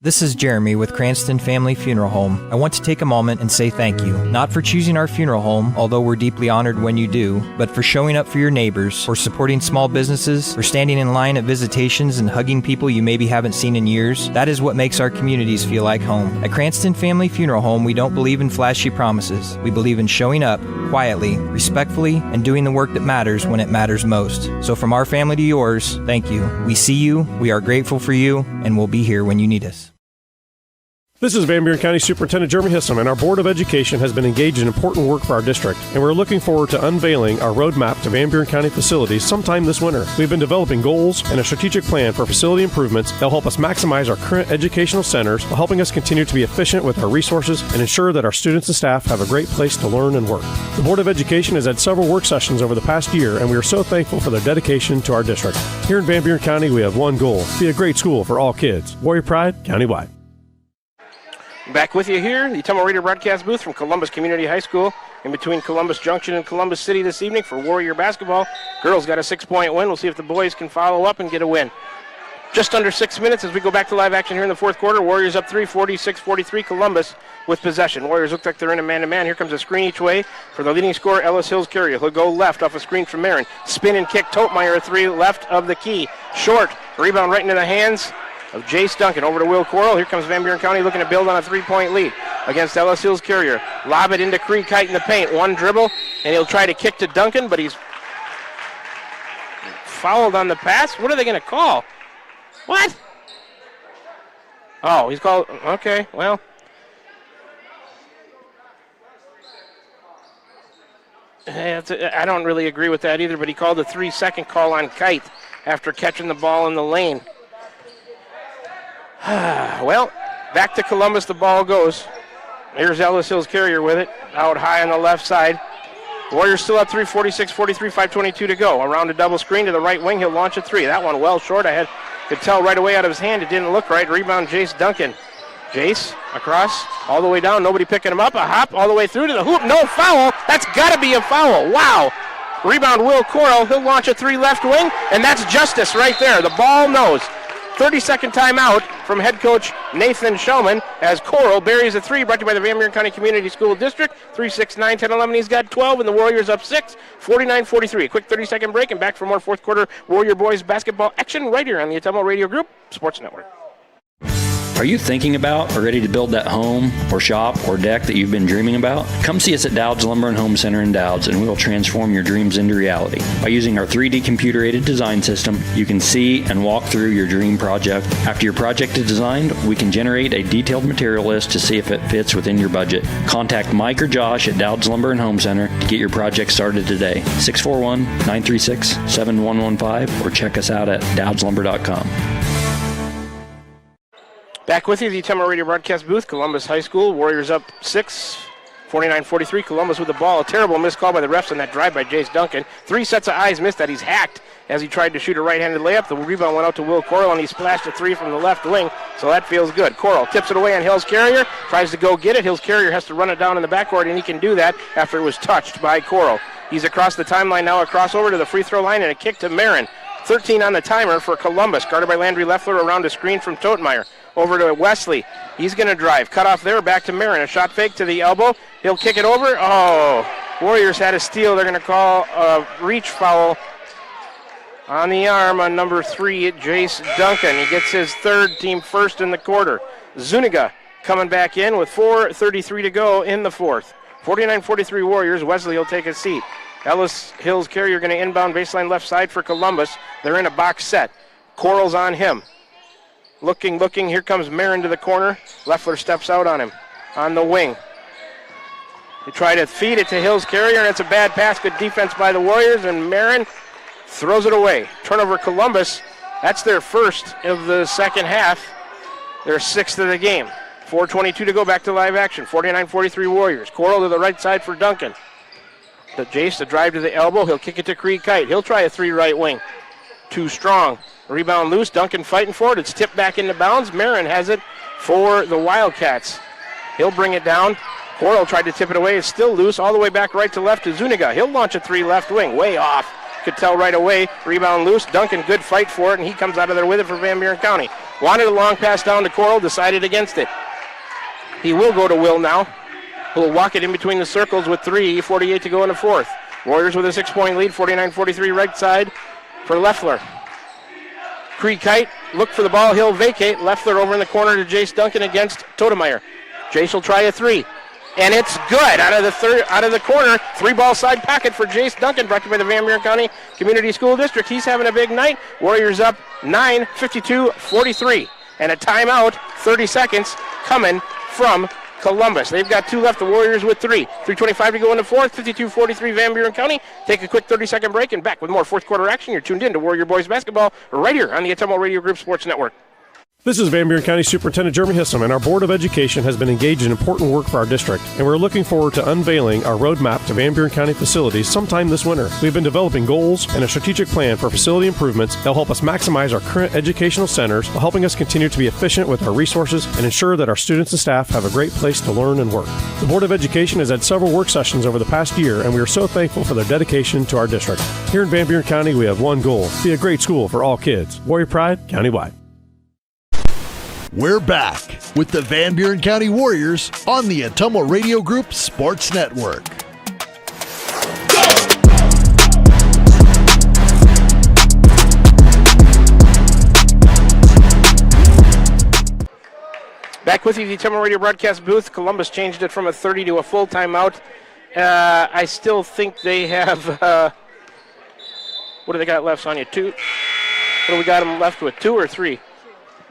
S4: This is Jeremy with Cranston Family Funeral Home. I want to take a moment and say thank you, not for choosing our funeral home, although we're deeply honored when you do, but for showing up for your neighbors, for supporting small businesses, for standing in line at visitations and hugging people you maybe haven't seen in years. That is what makes our communities feel like home. At Cranston Family Funeral Home, we don't believe in flashy promises. We believe in showing up quietly, respectfully, and doing the work that matters when it matters most. So from our family to yours, thank you. We see you, we are grateful for you, and we'll be here when you need us.
S3: This is Van Buren County Superintendent Jeremy Hissom, and our Board of Education has been engaged in important work for our district, and we're looking forward to unveiling our roadmap to Van Buren County facilities sometime this winter. We've been developing goals and a strategic plan for facility improvements that will help us maximize our current educational centers while helping us continue to be efficient with our resources and ensure that our students and staff have a great place to learn and work. The Board of Education has had several work sessions over the past year, and we are so thankful for their dedication to our district. Here in Van Buren County, we have one goal: be a great school for all kids. Warrior Pride, countywide.
S2: Back with you here, the Temple Radio broadcast booth from Columbus Community High School in between Columbus Junction and Columbus City this evening for Warrior basketball. Girls got a 6-point win. We'll see if the boys can follow up and get a win. Just under 6 minutes as we go back to live action here in the fourth quarter. Warriors up 3, 46-43, Columbus with possession. Warriors look like they're in a man-to-man. Here comes a screen each way for the leading scorer, Ellis Hills Carrier. He'll go left off a screen from Marin. Spin and kick, Totemeyer, a 3 left of the key. Short, rebound right into the hands of Jace Duncan. Over to Will Coral. Here comes Van Buren County looking to build on a 3-point lead against Ellis Hills Carrier. Lob it into Creek Kite in the paint. One dribble, and he'll try to kick to Duncan, but he's fouled on the pass. What are they going to call? What? Oh, he's called. Okay, well. I don't really agree with that either, but he called a 3-second call on Kite after catching the ball in the lane. Well, back to Columbus the ball goes. Here's Ellis Hills Carrier with it, out high on the left side. Warriors still up 3, 46-43, 5:22 to go. Around a double screen to the right wing, he'll launch a three. That one well short. Could tell right away out of his hand it didn't look right. Rebound Jace Duncan. Jace across, all the way down, nobody picking him up. A hop all the way through to the hoop. No foul. That's got to be a foul. Wow. Rebound Will Coral. He'll launch a three left wing, and that's justice right there. The ball knows. 30-second timeout from head coach Nathan Shellman as Coral buries a three, brought to you by the Van Buren County Community School District. 3, 6, 9, 10, 11. He's got 12, and the Warriors up 6, 49-43. A quick 30-second break, and back for more fourth quarter Warrior Boys basketball action right here on the Atomo Radio Group Sports Network.
S5: Are you thinking about or ready to build that home or shop or deck that you've been dreaming about? Come see us at Dowd's Lumber and Home Center in Dowd's, and we will transform your dreams into reality. By using our 3D computer-aided design system, you can see and walk through your dream project. After your project is designed, we can generate a detailed material list to see if it fits within your budget. Contact Mike or Josh at Dowd's Lumber and Home Center to get your project started today. 641-936-7115 or check us out at dowdslumber.com.
S2: Back with you, the Atomo Radio broadcast booth. Columbus High School, Warriors up 6, 49-43. Columbus with the ball. A terrible missed call by the refs on that drive by Jace Duncan. 3 sets of eyes missed that. He's hacked as he tried to shoot a right-handed layup. The rebound went out to Will Coral, and he splashed a three from the left wing, so that feels good. Coral tips it away on Hills Carrier, tries to go get it. Hills Carrier has to run it down in the backcourt, and he can do that after it was touched by Coral. He's across the timeline now, a crossover to the free throw line, and a kick to Marin. 13 on the timer for Columbus. Guarded by Landry Leffler around a screen from Totemeyer. Over to Wesley. He's going to drive. Cut off there, back to Marin. A shot fake to the elbow. He'll kick it over. Oh, Warriors had a steal. They're going to call a reach foul on the arm on number 3, Jace Duncan. He gets his third, team first in the quarter. Zuniga coming back in with 4:33 to go in the fourth. 49-43 Warriors. Wesley will take a seat. Ellis Hills Carrier going to inbound baseline left side for Columbus. They're in a box set. Coral's on him. Looking. Here comes Marin to the corner. Leffler steps out on him on the wing. They try to feed it to Hills Carrier, and it's a bad pass. Good defense by the Warriors, and Marin throws it away. Turnover Columbus. That's their first of the second half. Their sixth of the game. 4:22 to go, back to live action. 49-43 Warriors. Coral to the right side for Duncan. Jace to drive to the elbow. He'll kick it to Creed Kite. He'll try a three right wing. Too strong. Rebound loose. Duncan fighting for it. It's tipped back into bounds. Marin has it for the Wildcats. He'll bring it down. Coral tried to tip it away. It's still loose. All the way back right to left to Zuniga. He'll launch a three left wing. Way off. Could tell right away. Rebound loose. Duncan, good fight for it, and he comes out of there with it for Van Buren County. Wanted a long pass down to Coral. Decided against it. He will go to Will now. Who'll walk it in between the circles with 3:48 to go in the fourth. Warriors with a 6-point lead, 49-43 right side for Leffler. Creed Kite, look for the ball, he'll vacate. Leffler over in the corner to Jace Duncan against Totemeyer. Jace will try a three, and it's good out of the corner. 3-ball side pocket for Jace Duncan, brought to you by the Van Buren County Community School District. He's having a big night. Warriors up 9, 52-43, and a timeout, 30 seconds coming from Columbus. They've got 2 left, the Warriors with 3. 3:25 to go in the fourth, 52-43 Van Buren County. Take a quick 30-second break and back with more fourth quarter action. You're tuned in to Warrior Boys Basketball right here on the Atomo Radio Group Sports Network.
S3: This is Van Buren County Superintendent Jeremy Hissom, and our Board of Education has been engaged in important work for our district, and we're looking forward to unveiling our roadmap to Van Buren County facilities sometime this winter. We've been developing goals and a strategic plan for facility improvements that will help us maximize our current educational centers while helping us continue to be efficient with our resources and ensure that our students and staff have a great place to learn and work. The Board of Education has had several work sessions over the past year, and we are so thankful for their dedication to our district. Here in Van Buren County, we have one goal: be a great school for all kids. Warrior Pride, countywide.
S1: We're back with the Van Buren County Warriors on the Atomo Radio Group Sports Network.
S2: Back with you, the Timmel Radio broadcast booth. Columbus changed it from a 30 to a full timeout. I still think they have, what do they got left, Sonia? 2? What do we got them left with, 2 or 3?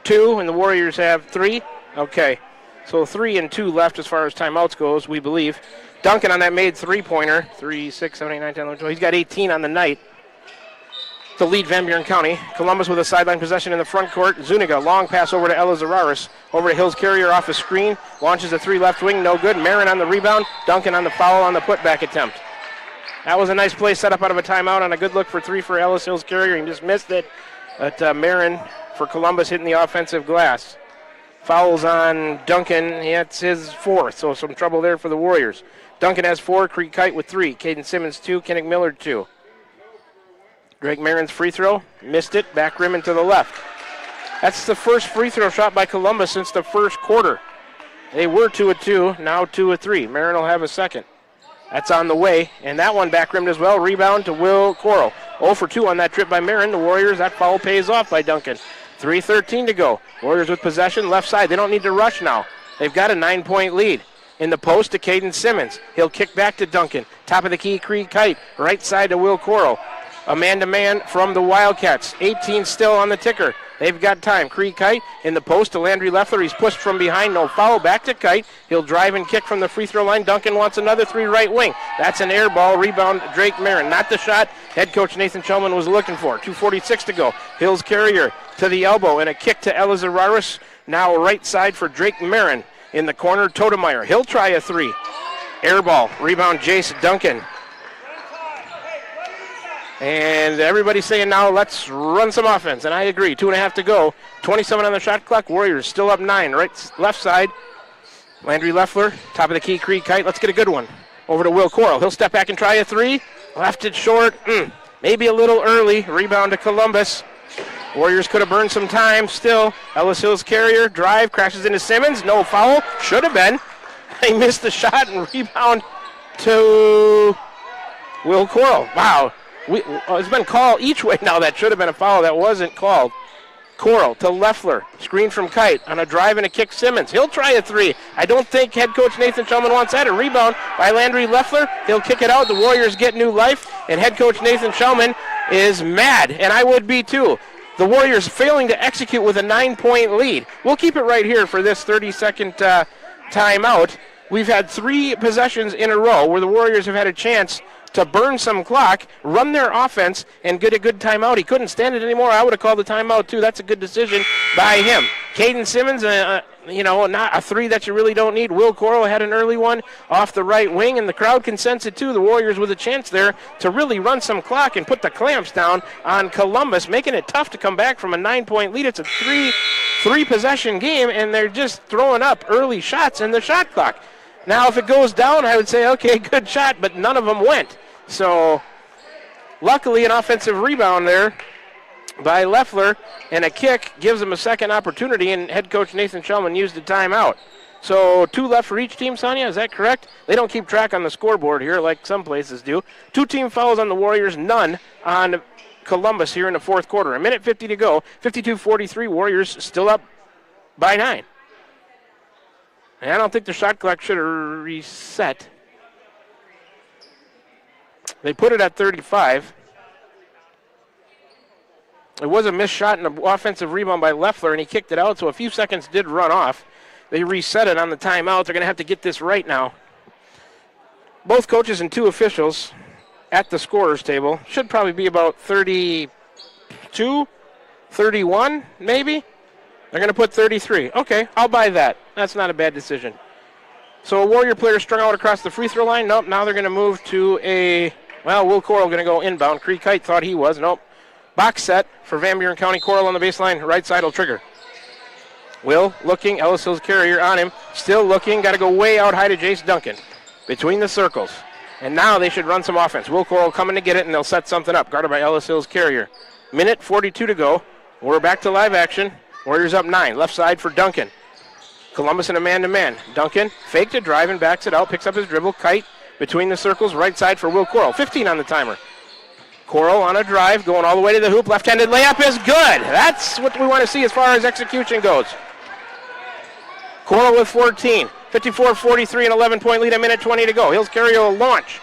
S2: 2, and the Warriors have 3? Okay. So 3 and 2 left as far as timeouts goes, we believe. Duncan on that made three-pointer. 3, 6, 7, 8, 9, 10, 11, 12. He's got 18 on the night to lead Van Buren County. Columbus with a sideline possession in the front court. Zuniga, long pass over to Ella Zararis. Over to Hills Carrier off a screen. Launches a 3 left wing, no good. Marin on the rebound. Duncan on the foul on the putback attempt. That was a nice play set up out of a timeout on a good look for 3 for Ellis Hills Carrier. He just missed it. But Marin for Columbus hitting the offensive glass. Fouls on Duncan. That's his 4th, so some trouble there for the Warriors. Duncan has 4, Creek Kite with 3. Caden Simmons 2, Kennick Miller 2. Drake Marin's free throw, missed it, back rim and to the left. That's the first free throw shot by Columbus since the first quarter. They were 2 of 2, now 2 of 3. Marin will have a second. That's on the way, and that one back rimmed as well. Rebound to Will Coral. 0 for 2 on that trip by Marin. The Warriors, that foul pays off by Duncan. 3:13 to go. Warriors with possession, left side. They don't need to rush now. They've got a 9-point lead. In the post to Caden Simmons. He'll kick back to Duncan. Top of the key, Creed Kite. Right side to Will Coral. A man-to-man from the Wildcats. 18 still on the ticker. They've got time. Creed Kite in the post to Landry Leffler. He's pushed from behind. No foul. Back to Kite. He'll drive and kick from the free throw line. Duncan wants another 3 right wing. That's an air ball. Rebound Drake Marin. Not the shot head coach Nathan Shellman was looking for. 2:46 to go. Hills Carrier to the elbow and a kick to Elizararis. Now right side for Drake Marin. In the corner, Totemeyer. He'll try a 3. Air ball. Rebound Jace Duncan. And everybody's saying now let's run some offense, and I agree. 2.5 to go. 27 on the shot clock. Warriors still up 9. Right left side. Landry Leffler, top of the key, Creed Kite. Let's get a good one. Over to Will Coral. He'll step back and try a 3. Left it short. Maybe a little early. Rebound to Columbus. Warriors could have burned some time still. Ellis Hills Carrier, drive, crashes into Simmons. No foul. Should have been. He missed the shot and rebound to Will Coral. Wow. It's been called each way now. That should have been a foul. That wasn't called. Coral to Leffler. Screen from Kite on a drive and a kick Simmons. He'll try a 3. I don't think head coach Nathan Shellman wants that. A rebound by Landry Leffler. He'll kick it out. The Warriors get new life. And head coach Nathan Shellman is mad. And I would be too. The Warriors failing to execute with a 9-point lead. We'll keep it right here for this 30-second timeout. We've had 3 possessions in a row where the Warriors have had a chance to burn some clock, run their offense, and get a good timeout. He couldn't stand it anymore. I would have called the timeout, too. That's a good decision by him. Caden Simmons, not a 3 that you really don't need. Will Coral had an early one off the right wing, and the crowd can sense it, too. The Warriors with a chance there to really run some clock and put the clamps down on Columbus, making it tough to come back from a 9-point lead. It's a three-possession game, and they're just throwing up early shots in the shot clock. Now, if it goes down, I would say, okay, good shot, but none of them went. So, luckily, an offensive rebound there by Leffler, and a kick gives them a second opportunity, and head coach Nathan Shellman used the timeout. So 2 left for each team, Sonia, is that correct? They don't keep track on the scoreboard here like some places do. 2 team fouls on the Warriors, none on Columbus here in the fourth quarter. 1:50 to go, 52-43, Warriors still up by 9. And I don't think the shot clock should have reset. They put it at 35. It was a missed shot and an offensive rebound by Leffler, and he kicked it out, so a few seconds did run off. They reset it on the timeout. They're going to have to get this right now. Both coaches and 2 officials at the scorer's table. Should probably be about 32, 31, maybe. They're going to put 33. Okay, I'll buy that. That's not a bad decision. So a Warrior player strung out across the free throw line. Nope, now they're going to move to Will Coral going to go inbound. Creek Kite thought he was. Nope. Box set for Van Buren County. Coral on the baseline. Right side will trigger. Will looking. Ellis Hills Carrier on him. Still looking. Got to go way out high to Jace Duncan. Between the circles. And now they should run some offense. Will Coral coming to get it, and they'll set something up. Guarded by Ellis Hills Carrier. 1:42 to go. We're back to live action. Warriors up 9. Left side for Duncan. Columbus in a man-to-man. Duncan faked a drive and backs it out. Picks up his dribble. Kite between the circles. Right side for Will Coral. 15 on the timer. Coral on a drive. Going all the way to the hoop. Left-handed layup is good. That's what we want to see as far as execution goes. Coral with 14. 54-43, an 11-point lead, a minute 20 to go. Hills Carrier will launch.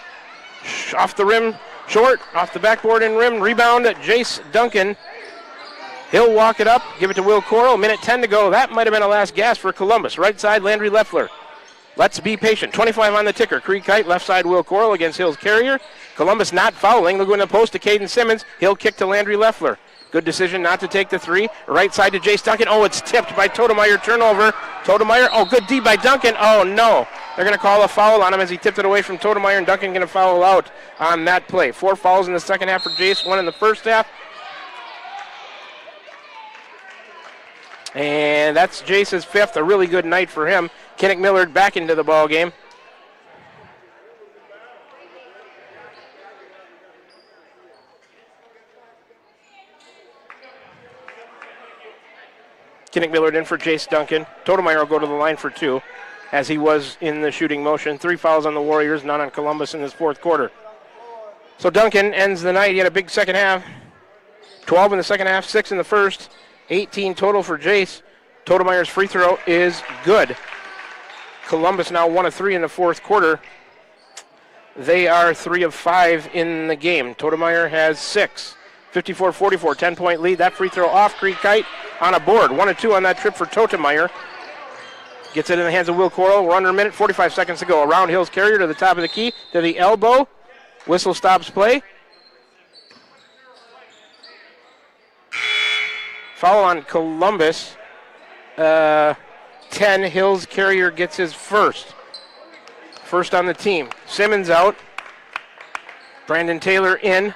S2: Off the rim, short, off the backboard and rim. Rebound, Jace Duncan. He'll walk it up, give it to Will Coral. Minute 10 to go. That might have been a last gasp for Columbus. Right side, Landry Leffler. Let's be patient. 25 on the ticker. Creek Kite, left side, Will Coral against Hills Carrier. Columbus not fouling. They'll go in the post to Caden Simmons. He'll kick to Landry Leffler. Good decision not to take the three. Right side to Jace Duncan. Oh, it's tipped by Totemeyer. Turnover. Totemeyer. Oh, good D by Duncan. Oh, no. They're going to call a foul on him as he tipped it away from Totemeyer, and Duncan going to foul out on that play. 4 fouls in the second half for Jace, 1 in the first half. And that's Jace's 5th. A really good night for him. Kinnick Millard back into the ball game. Kinnick Millard in for Jace Duncan. Totemeyer will go to the line for 2, as he was in the shooting motion. 3 fouls on the Warriors, none on Columbus in this fourth quarter. So Duncan ends the night. He had a big second half. 12 in the second half, 6 in the first. 18 total for Jace. Totemeyer's free throw is good. Columbus now 1 of 3 in the fourth quarter. They are 3 of 5 in the game. Totemeyer has 6. 54-44, 10-point lead. That free throw off. Creek Kite on a board. 1 of 2 on that trip for Totemeyer. Gets it in the hands of Will Coral. We're under a minute, 45 seconds to go. Around Hills Carrier to the top of the key, to the elbow. Whistle stops play. Foul on Columbus. 10, Hills Carrier gets his first. First on the team. Simmons out. Brandon Taylor in.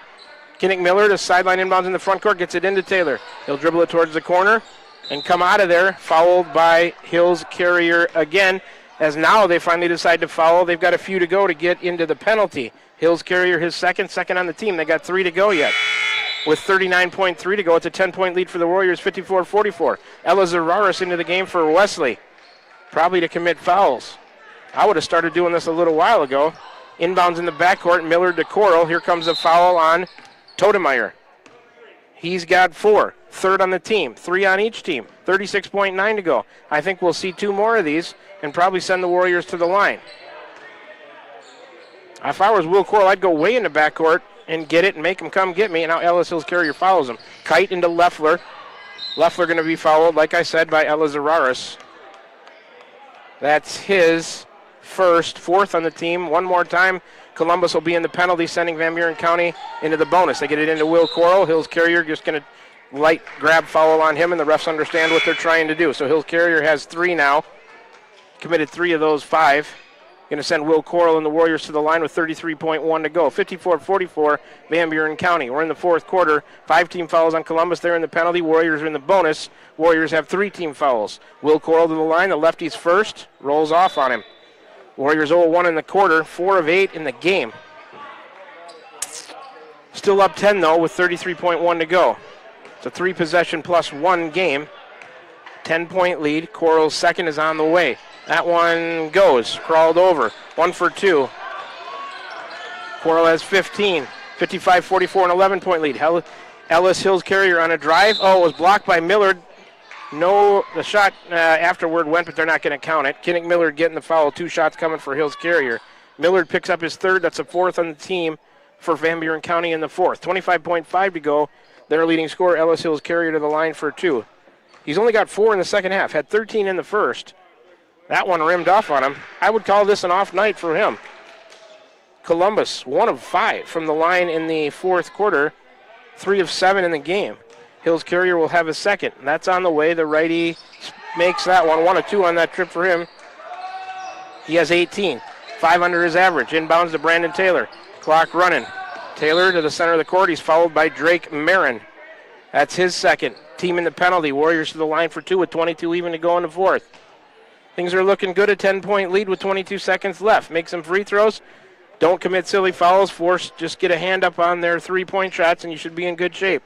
S2: Kinnick Millard, a sideline inbounds in the front court, gets it into Taylor. He'll dribble it towards the corner and come out of there, fouled by Hills Carrier again, as now they finally decide to foul. They've got a few to go to get into the penalty. Hills Carrier his second on the team. They got 3 to go yet. With 39.3 to go, it's a 10-point lead for the Warriors, 54-44. Ella Zararis into the game for Wesley, probably to commit fouls. I would have started doing this a little while ago. Inbounds in the backcourt, Millard to Coral. Here comes a foul on Totemeyer. He's got 4. Third on the team. 3 on each team. 36.9 to go. I think we'll see 2 more of these and probably send the Warriors to the line. If I was Will Coral, I'd go way in the backcourt and get it and make him come get me. And now Ellis Hills Carrier follows him. Kite into Leffler. Leffler going to be fouled, like I said, by Ella Zararis. That's his first, 4th on the team. One more time, Columbus will be in the penalty, sending Van Buren County into the bonus. They get it into Will Coral. Hills Carrier just going to light grab foul on him, and the refs understand what they're trying to do. So Hills Carrier has 3 now. Committed 3 of those 5. Going to send Will Coral and the Warriors to the line with 33.1 to go. 54-44, Van Buren County. We're in the fourth quarter. 5 team fouls on Columbus. They're in the penalty. Warriors are in the bonus. Warriors have 3 team fouls. Will Coral to the line. The lefty's first. Rolls off on him. Warriors 0-1 in the quarter. 4 of 8 in the game. Still up 10, though, with 33.1 to go. It's a 3-possession plus 1 game. 10-point lead. Coral's second is on the way. That one goes. Crawled over. 1 for 2. Coral has 15. 55-44, an 11-point lead. Ellis Hills Carrier on a drive. Oh, it was blocked by Millard. No, the shot afterward went, but they're not going to count it. Kinnick Millard getting the foul. 2 shots coming for Hills Carrier. Millard picks up his 3rd. That's the 4th on the team for Van Buren County in the 4th. 25.5 to go. Their leading scorer, Ellis Hills Carrier, to the line for 2. He's only got 4 in the second half. Had 13 in the first. That one rimmed off on him. I would call this an off night for him. Columbus, 1 of 5 from the line in the fourth quarter. 3 of 7 in the game. Hills Carrier will have a second. That's on the way. The righty makes that one. 1 of 2 on that trip for him. He has 18. 5 under his average. Inbounds to Brandon Taylor. Clock running. Taylor to the center of the court. He's followed by Drake Marin. That's his second. Team in the penalty. Warriors to the line for 2 with 22 even to go in the fourth. Things are looking good. A 10-point lead with 22 seconds left. Make some free throws. Don't commit silly fouls. Just get a hand up on their 3-point shots, and you should be in good shape.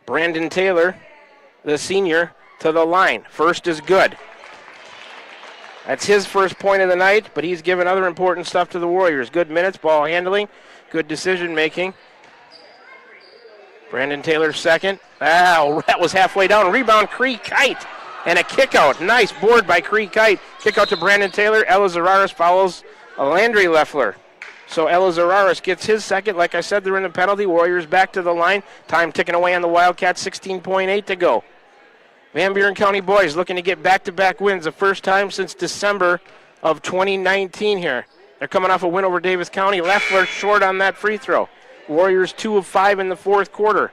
S2: Brandon Taylor, the senior, to the line. First is good. That's his first point of the night, but he's given other important stuff to the Warriors. Good minutes, ball handling, good decision making. Brandon Taylor second. That was halfway down. Rebound, Cree Kite. And a kick out. Nice board by Cree Kite. Kick out to Brandon Taylor. Ella Zararis follows Landry Leffler. So Ella Zararis gets his second. Like I said, they're in the penalty. Warriors back to the line. Time ticking away on the Wildcats. 16.8 to go. Van Buren County boys looking to get back-to-back wins. The first time since December of 2019 here. They're coming off a win over Davis County. Leffler short on that free throw. Warriors 2 of 5 in the fourth quarter.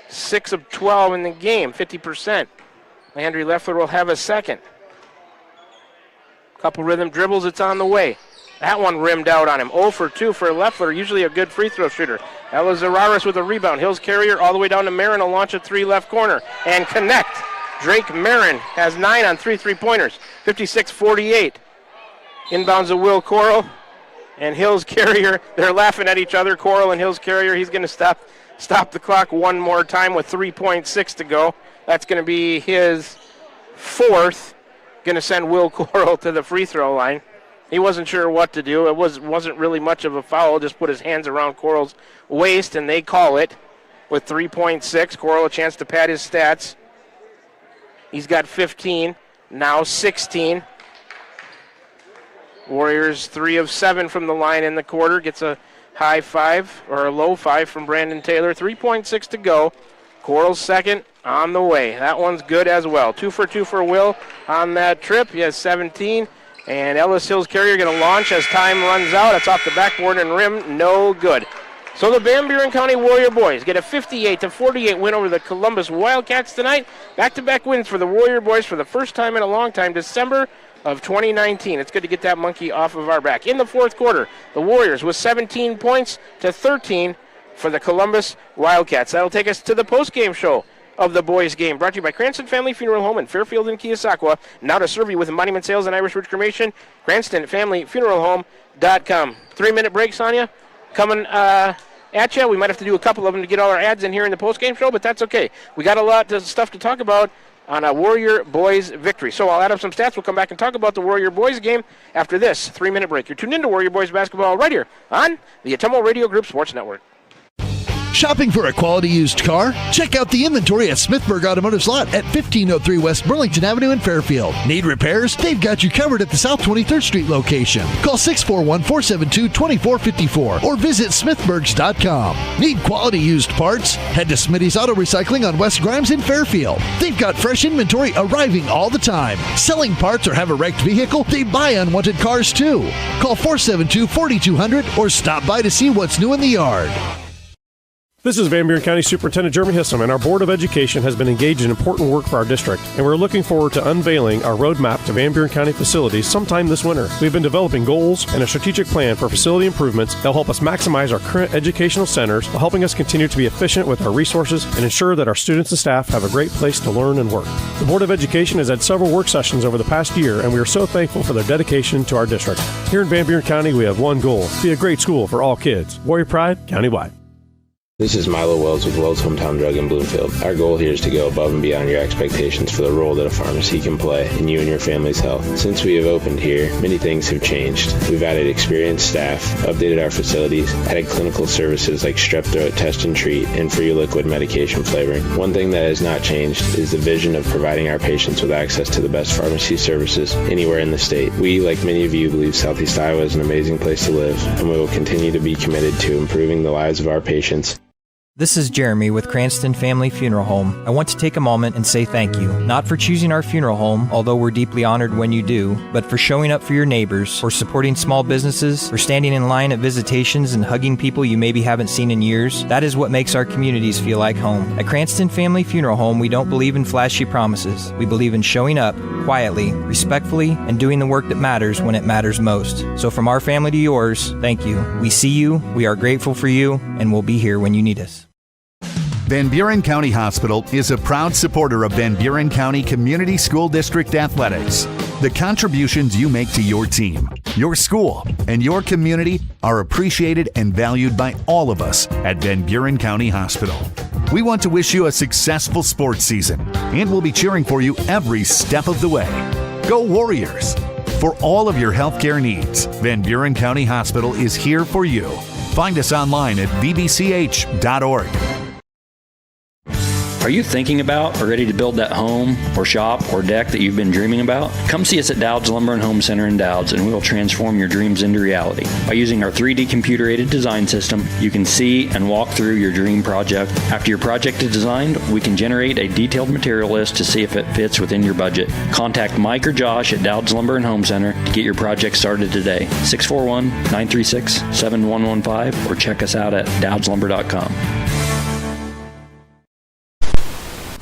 S2: 6 of 12 in the game, 50%. Landry Leffler will have a second. Couple rhythm dribbles, it's on the way. That one rimmed out on him. 0 for 2 for Leffler, usually a good free throw shooter. Ella Zararis with a rebound. Hills Carrier all the way down to Marin. will launch a 3 left corner and connect. Drake Marin has 9 on 3 3-pointers, 56-48. Inbounds to Will Coral. And Hills Carrier, they're laughing at each other. Coral and Hills Carrier, he's going to stop the clock one more time with 3.6 to go. That's going to be his fourth. Going to send Will Coral to the free throw line. He wasn't sure what to do. It wasn't really much of a foul. Just put his hands around Coral's waist, and they call it with 3.6. Coral a chance to pad his stats. He's got 15, now 16. Warriors 3 of 7 from the line in the quarter. Gets a high 5 or a low 5 from Brandon Taylor. 3.6 to go. Coral's second on the way. That one's good as well. 2 for 2 for Will on that trip. He has 17. And Ellis Hills Carrier going to launch as time runs out. It's off the backboard and rim. No good. So the Van Buren County Warrior boys get a 58-48 win over the Columbus Wildcats tonight. Back-to-back wins for the Warrior boys for the first time in a long time. December of 2019. It's good to get that monkey off of our back. In the fourth quarter, the Warriors with 17 points to 13 for the Columbus Wildcats. That'll take us to the post-game show of the boys' game, brought to you by Cranston Family Funeral Home in Fairfield and Keosauqua. Now to serve you with monument sales and Irish Ridge Cremation, CranstonFamilyFuneralHome.com. 3-minute break, Sonia, coming at you. We might have to do a couple of them to get all our ads in here in the post-game show, but that's okay. We got a lot of stuff to talk about on a Warrior boys victory. So I'll add up some stats. We'll come back and talk about the Warrior boys game after this 3-minute break. You're tuned into Warrior Boys Basketball right here on the Atomo Radio Group Sports Network.
S1: Shopping for a quality used car? Check out the inventory at Smithburg Automotive's lot at 1503 West Burlington Avenue in Fairfield. Need repairs? They've got you covered at the South 23rd Street location. Call 641-472-2454 or visit smithburgs.com. Need quality used parts? Head to Smitty's Auto Recycling on West Grimes in Fairfield. They've got fresh inventory arriving all the time. Selling parts or have a wrecked vehicle? They buy unwanted cars too. Call 472-4200 or stop by to see what's new in the yard.
S3: This is Van Buren County Superintendent Jeremy Hissom, and our Board of Education has been engaged in important work for our district, and we're looking forward to unveiling our roadmap to Van Buren County facilities sometime this winter. We've been developing goals and a strategic plan for facility improvements that will help us maximize our current educational centers while helping us continue to be efficient with our resources and ensure that our students and staff have a great place to learn and work. The Board of Education has had several work sessions over the past year, and we are so thankful for their dedication to our district. Here in Van Buren County, we have one goal: be a great school for all kids. Warrior Pride, countywide.
S9: This is Milo Wells with Wells Hometown Drug in Bloomfield. Our goal here is to go above and beyond your expectations for the role that a pharmacy can play in you and your family's health. Since we have opened here, many things have changed. We've added experienced staff, updated our facilities, added clinical services like strep throat test and treat, and free liquid medication flavoring. One thing that has not changed is the vision of providing our patients with access to the best pharmacy services anywhere in the state. We, like many of you, believe Southeast Iowa is an amazing place to live, and we will continue to be committed to improving the lives of our patients.
S4: This is Jeremy with Cranston Family Funeral Home. I want to take a moment and say thank you, not for choosing our funeral home, although we're deeply honored when you do, but for showing up for your neighbors, for supporting small businesses, for standing in line at visitations and hugging people you maybe haven't seen in years. That is what makes our communities feel like home. At Cranston Family Funeral Home, we don't believe in flashy promises. We believe in showing up quietly, respectfully, and doing the work that matters when it matters most. So from our family to yours, thank you. We see you, we are grateful for you, and we'll be here when you need us.
S8: Van Buren County Hospital is a proud supporter of Van Buren County Community School District Athletics. The contributions you make to your team, your school, and your community are appreciated and valued by all of us at Van Buren County Hospital. We want to wish you a successful sports season, and we'll be cheering for you every step of the way. Go Warriors! For all of your healthcare needs, Van Buren County Hospital is here for you. Find us online at bbch.org.
S5: Are you thinking about or ready to build that home or shop or deck that you've been dreaming about? Come see us at Dowd's Lumber and Home Center in Dowd's, and we will transform your dreams into reality. By using our 3D computer-aided design system, you can see and walk through your dream project. After your project is designed, we can generate a detailed material list to see if it fits within your budget. Contact Mike or Josh at Dowd's Lumber and Home Center to get your project started today. 641-936-7115 or check us out at dowdslumber.com.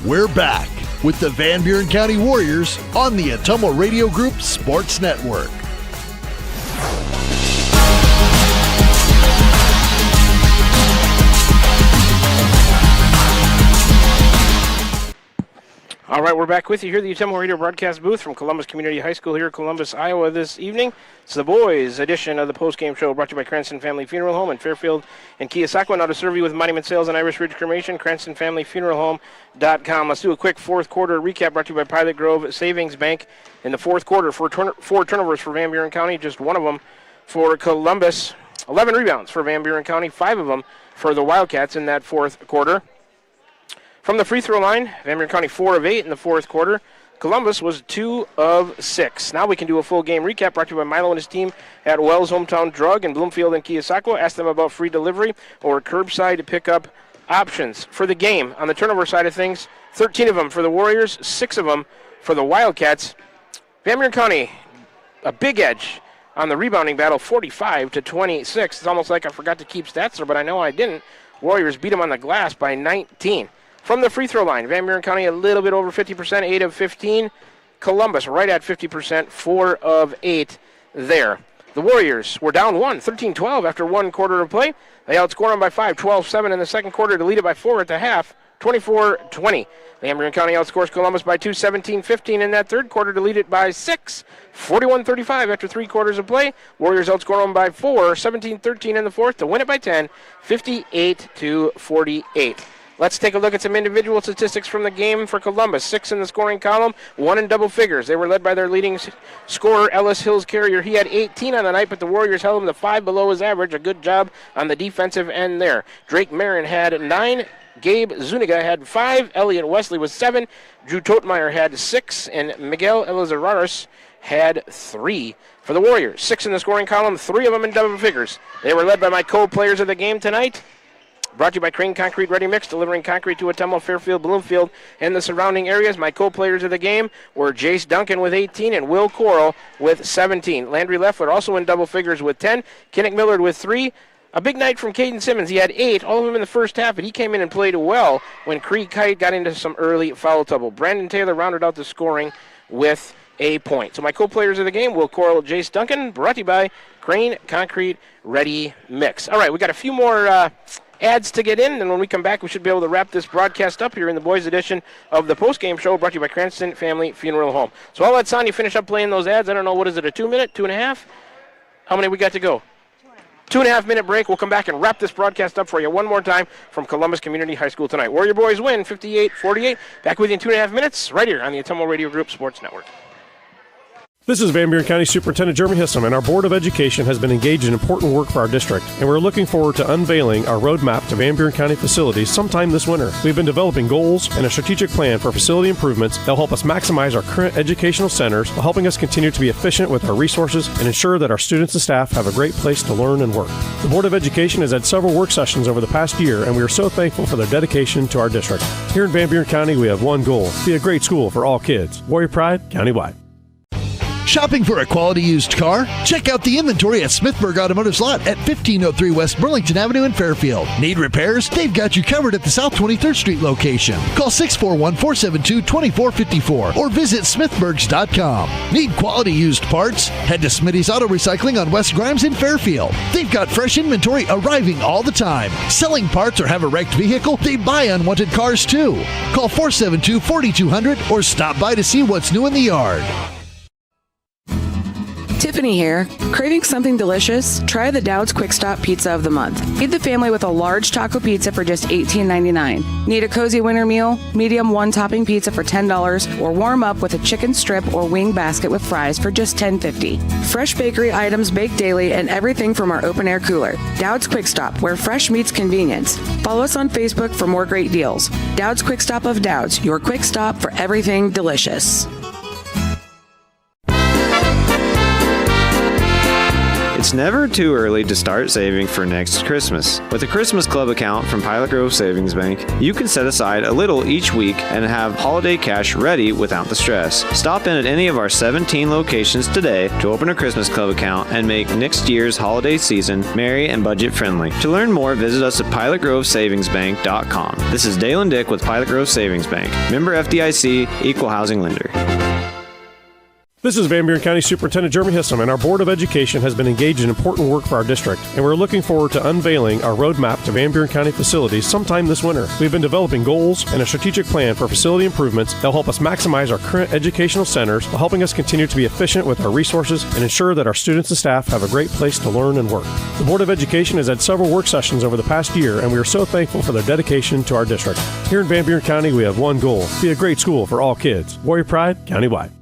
S1: We're back with the Van Buren County Warriors on the Ottumwa Radio Group Sports Network.
S2: All right, we're back with you here at the Ottumwa Radio broadcast booth from Columbus Community High School here in Columbus, Iowa this evening. It's the boys' edition of the post-game show brought to you by Cranston Family Funeral Home in Fairfield and Keosauqua. Now to serve you with Monument Sales and Irish Ridge Cremation, CranstonFamilyFuneralHome.com. Let's do a quick fourth quarter recap brought to you by Pilot Grove Savings Bank. In the fourth quarter, four turnovers for Van Buren County, just one of them for Columbus. 11 rebounds for Van Buren County, 5 of them for the Wildcats in that fourth quarter. From the free throw line, Van Buren County 4 of 8 in the fourth quarter. Columbus was 2 of 6. Now we can do a full game recap brought to you by Milo and his team at Wells Hometown Drug in Bloomfield and Keosauqua. Ask them about free delivery or curbside pickup options. For the game, on the turnover side of things, 13 of them for the Warriors, 6 of them for the Wildcats. Van Buren County, a big edge on the rebounding battle, 45-26. It's almost like I forgot to keep stats there, but I know I didn't. Warriors beat them on the glass by 19. From the free throw line, Van Buren County a little bit over 50%, 8 of 15. Columbus right at 50%, 4 of 8 there. The Warriors were down 13-12 after one quarter of play. They outscored them by 5, 12-7 in the second quarter to lead it by 4 at the half, 24-20. Van Buren County outscores Columbus by 2, 17-15 in that third quarter to lead it by 6, 41-35 after 3 quarters of play. Warriors outscore them by 4, 17-13 in the fourth to win it by 10, 58-48. Let's take a look at some individual statistics from the game for Columbus. 6 in the scoring column, 1 in double figures. They were led by their leading scorer, Ellis Hills Carrier. He had 18 on the night, but the Warriors held him to 5 below his average. A good job on the defensive end there. Drake Marin had 9. Gabe Zuniga had 5. Elliot Wesley was 7. Drew Totemeyer had 6. And Miguel Elizararis had 3 for the Warriors. 6 in the scoring column, 3 of them in double figures. They were led by my co-players of the game tonight. Brought to you by Crane Concrete Ready Mix, delivering concrete to Ottumwa, Fairfield, Bloomfield, and the surrounding areas. My co-players of the game were Jace Duncan with 18 and Will Coral with 17. Landry Leffler also in double figures with 10. Kinnick Millard with 3. A big night from Caden Simmons. He had 8, all of them in the first half, but he came in and played well when Creed Kite got into some early foul trouble. Brandon Taylor rounded out the scoring with a point. So my co-players of the game, Will Coral, Jace Duncan, brought to you by Crane Concrete Ready Mix. All right, we got a few more ads to get in, and when we come back, we should be able to wrap this broadcast up here in the boys' edition of the post-game show brought to you by Cranston Family Funeral Home. So I'll let Sonia finish up playing those ads. I don't know, what is it, a 2-minute, 2.5? How many we got to go? 2.5 minute break. We'll come back and wrap this broadcast up for you one more time from Columbus Community High School tonight. Warrior boys win 58-48. Back with you in 2.5 minutes right here on the Ottumwa Radio Group Sports Network.
S3: This is Van Buren County Superintendent Jeremy Hissom, and our Board of Education has been engaged in important work for our district, and we're looking forward to unveiling our roadmap to Van Buren County facilities sometime this winter. We've been developing goals and a strategic plan for facility improvements that will help us maximize our current educational centers while helping us continue to be efficient with our resources and ensure that our students and staff have a great place to learn and work. The Board of Education has had several work sessions over the past year, and we are so thankful for their dedication to our district. Here in Van Buren County, we have one goal: be a great school for all kids. Warrior Pride, countywide.
S1: Shopping for a quality used car? Check out the inventory at Smithburg Automotive's lot at 1503 West Burlington Avenue in Fairfield. Need repairs? They've got you covered at the South 23rd Street location. Call 641-472-2454 or visit smithburgs.com. Need quality used parts? Head to Smitty's Auto Recycling on West Grimes in Fairfield. They've got fresh inventory arriving all the time. Selling parts or have a wrecked vehicle? They buy unwanted cars too. Call 472-4200 or stop by to see what's new in the yard.
S6: Tiffany here. Craving something delicious? Try the Dowd's Quick Stop Pizza of the Month. Feed the family with a large taco pizza for just $18.99. Need a cozy winter meal? Medium one-topping pizza for $10, or warm up with a chicken strip or wing basket with fries for just $10.50. Fresh bakery items baked daily and everything from our open-air cooler. Dowd's Quick Stop, where fresh meets convenience. Follow us on Facebook for more great deals. Dowd's Quick Stop of Dowd's, your quick stop for everything delicious.
S7: It's never too early to start saving for next Christmas. With a Christmas Club account from Pilot Grove Savings Bank, you can set aside a little each week and have holiday cash ready without the stress. Stop in at any of our 17 locations today to open a Christmas Club account and make next year's holiday season merry and budget friendly. To learn more, visit us at pilotgrovesavingsbank.com. This is Dalen Dick with Pilot Grove Savings Bank. Member FDIC, Equal Housing Lender.
S3: This is Van Buren County Superintendent Jeremy Hissom, and our Board of Education has been engaged in important work for our district, and we're looking forward to unveiling our roadmap to Van Buren County facilities sometime this winter. We've been developing goals and a strategic plan for facility improvements that will help us maximize our current educational centers while helping us continue to be efficient with our resources and ensure that our students and staff have a great place to learn and work. The Board of Education has had several work sessions over the past year, and we are so thankful for their dedication to our district. Here in Van Buren County, we have one goal: be a great school for all kids. Warrior Pride, countywide.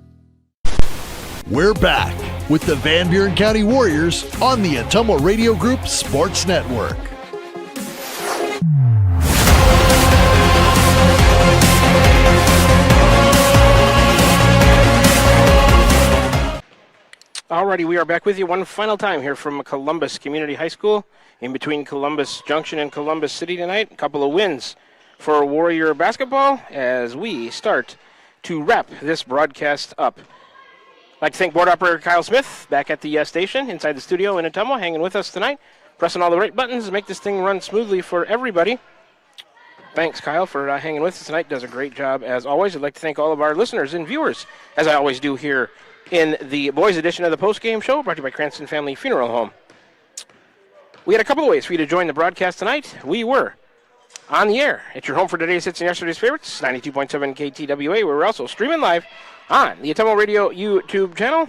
S1: We're back with the Van Buren County Warriors on the Ottumwa Radio Group Sports Network.
S2: Alrighty, we are back with you one final time here from Columbus Community High School, in between Columbus Junction and Columbus City tonight. A couple of wins for Warrior basketball as we start to wrap this broadcast up. I'd like to thank board operator Kyle Smith back at the station inside the studio in Ottumwa, hanging with us tonight, pressing all the right buttons to make this thing run smoothly for everybody. Thanks, Kyle, for hanging with us tonight. Does a great job as always. I'd like to thank all of our listeners and viewers, as I always do here in the boys edition of the post-game show, brought to you by Cranston Family Funeral Home. We had a couple of ways for you to join the broadcast tonight. We were on the air at your home for today's hits and yesterday's favorites, 92.7 KTWA. We were also streaming live on the Ottumwa Radio YouTube channel.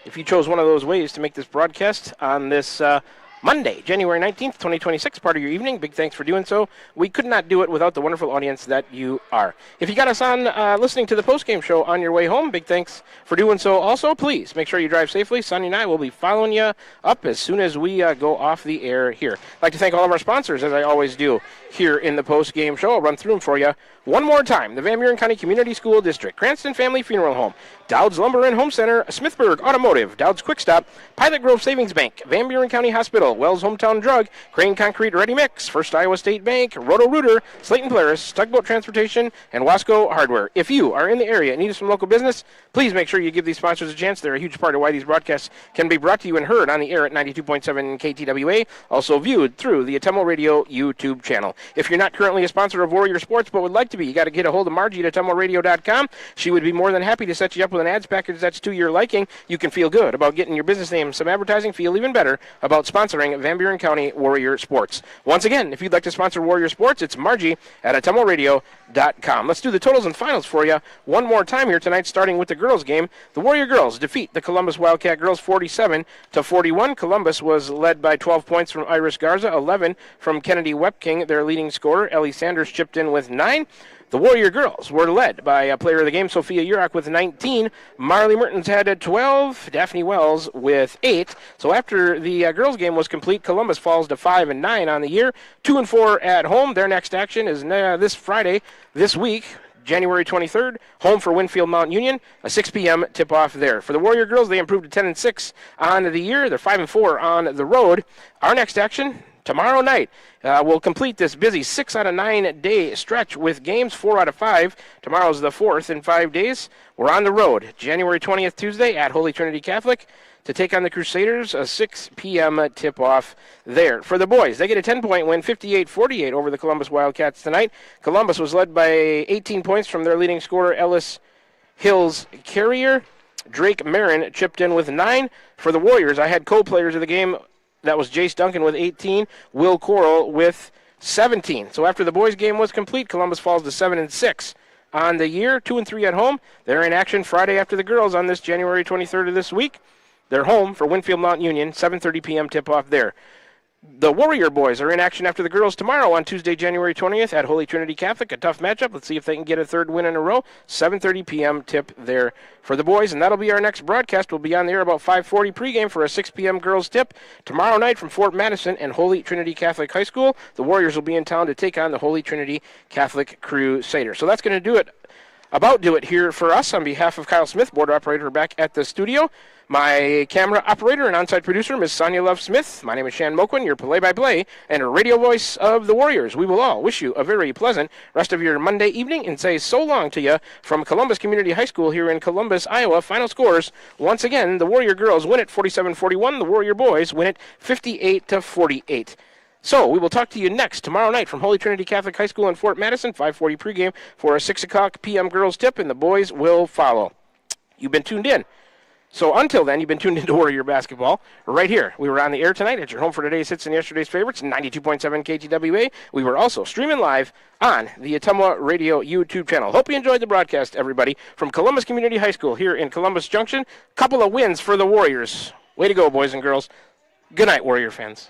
S2: If you chose one of those ways to make this broadcast on this Monday, January 19th, 2026, part of your evening, big thanks for doing so. We could not do it without the wonderful audience that you are. If you got us on listening to the postgame show on your way home, big thanks for doing so also. Please make sure you drive safely. Sonny and I will be following you up as soon as we go off the air here. I'd like to thank all of our sponsors, as I always do here in the postgame show. I'll run through them for you one more time. The Van Buren County Community School District, Cranston Family Funeral Home, Dowd's Lumber and Home Center, Smithburg Automotive, Dowd's Quick Stop, Pilot Grove Savings Bank, Van Buren County Hospital, Wells Hometown Drug, Crane Concrete Ready Mix, First Iowa State Bank, Roto-Rooter, Slayton Polaris, Tugboat Transportation, and Wasco Hardware. If you are in the area and need some local business, please make sure you give these sponsors a chance. They're a huge part of why these broadcasts can be brought to you and heard on the air at 92.7 KTWA, also viewed through the Ottumwa Radio YouTube channel. If you're not currently a sponsor of Warrior Sports but would like to be, you got to get a hold of Margie at OttumwaRadio.com. She would be more than happy to set you up with an ads package that's to your liking. You can feel good about getting your business name some advertising, feel even better about sponsoring Van Buren County Warrior Sports. Once again, if you'd like to sponsor Warrior Sports, it's Margie at OttumwaRadio.com. Let's do the totals and finals for you one more time here tonight, starting with the girls' game. The Warrior girls defeat the Columbus Wildcat girls 47-41. Columbus was led by 12 points from Iris Garza, 11 from Kennedy Wepking. Their leading scorer, Ellie Sanders, chipped in with 9. The Warrior girls were led by a player of the game, Sophia Urach, with 19. Marley Mertens had 12. Daphne Wells with 8. So after the girls' game was complete, Columbus falls to 5-9 on the year, 2-4 at home. Their next action is this Friday, this week, January 23rd, home for Winfield Mount Union, a 6 p.m. tip-off there. For the Warrior girls, they improved to 10-6 on the year. They're 5-4 on the road. Our next action, tomorrow night, we'll complete this busy 6 out of 9 day stretch with games 4 out of 5. Tomorrow's the 4th in 5 days. We're on the road, January 20th, Tuesday, at Holy Trinity Catholic to take on the Crusaders, a 6 p.m. tip-off there. For the boys, they get a 10-point win, 58-48 over the Columbus Wildcats tonight. Columbus was led by 18 points from their leading scorer, Ellis Hills Carrier. Drake Marin chipped in with 9. For the Warriors, I had co-players of the game. That was Jace Duncan with 18, Will Coral with 17. So after the boys' game was complete, Columbus falls to 7-6 on the year, 2-3 at home. They're in action Friday after the girls on this January 23rd of this week. They're home for Winfield Mount Union, 7:30 p.m. tip-off there. The Warrior Boys are in action after the girls tomorrow on Tuesday, January 20th at Holy Trinity Catholic. A tough matchup. Let's see if they can get a third win in a row. 7:30 p.m. tip there for the boys, and that'll be our next broadcast. We'll be on the air about 5:40 pregame for a 6 p.m. girls tip. Tomorrow night from Fort Madison and Holy Trinity Catholic High School, the Warriors will be in town to take on the Holy Trinity Catholic Crusaders. So that's going to do it here for us. On behalf of Kyle Smith, board operator back at the studio, my camera operator and on-site producer, Ms. Sonia Love Smith. My name is Shan Moquin, your play-by-play and radio voice of the Warriors. We will all wish you a very pleasant rest of your Monday evening and say so long to you from Columbus Community High School here in Columbus, Iowa. Final scores, once again, the Warrior girls win it 47-41. The Warrior boys win it 58-48. So we will talk to you next tomorrow night from Holy Trinity Catholic High School in Fort Madison, 5:40 pregame for a 6 o'clock p.m. girls tip, and the boys will follow. You've been tuned in. So until then, you've been tuned into Warrior Basketball right here. We were on the air tonight at your home for today's hits and yesterday's favorites, 92.7 KTWA. We were also streaming live on the Ottumwa Radio YouTube channel. Hope you enjoyed the broadcast, everybody, from Columbus Community High School here in Columbus Junction. Couple of wins for the Warriors. Way to go, boys and girls. Good night, Warrior fans.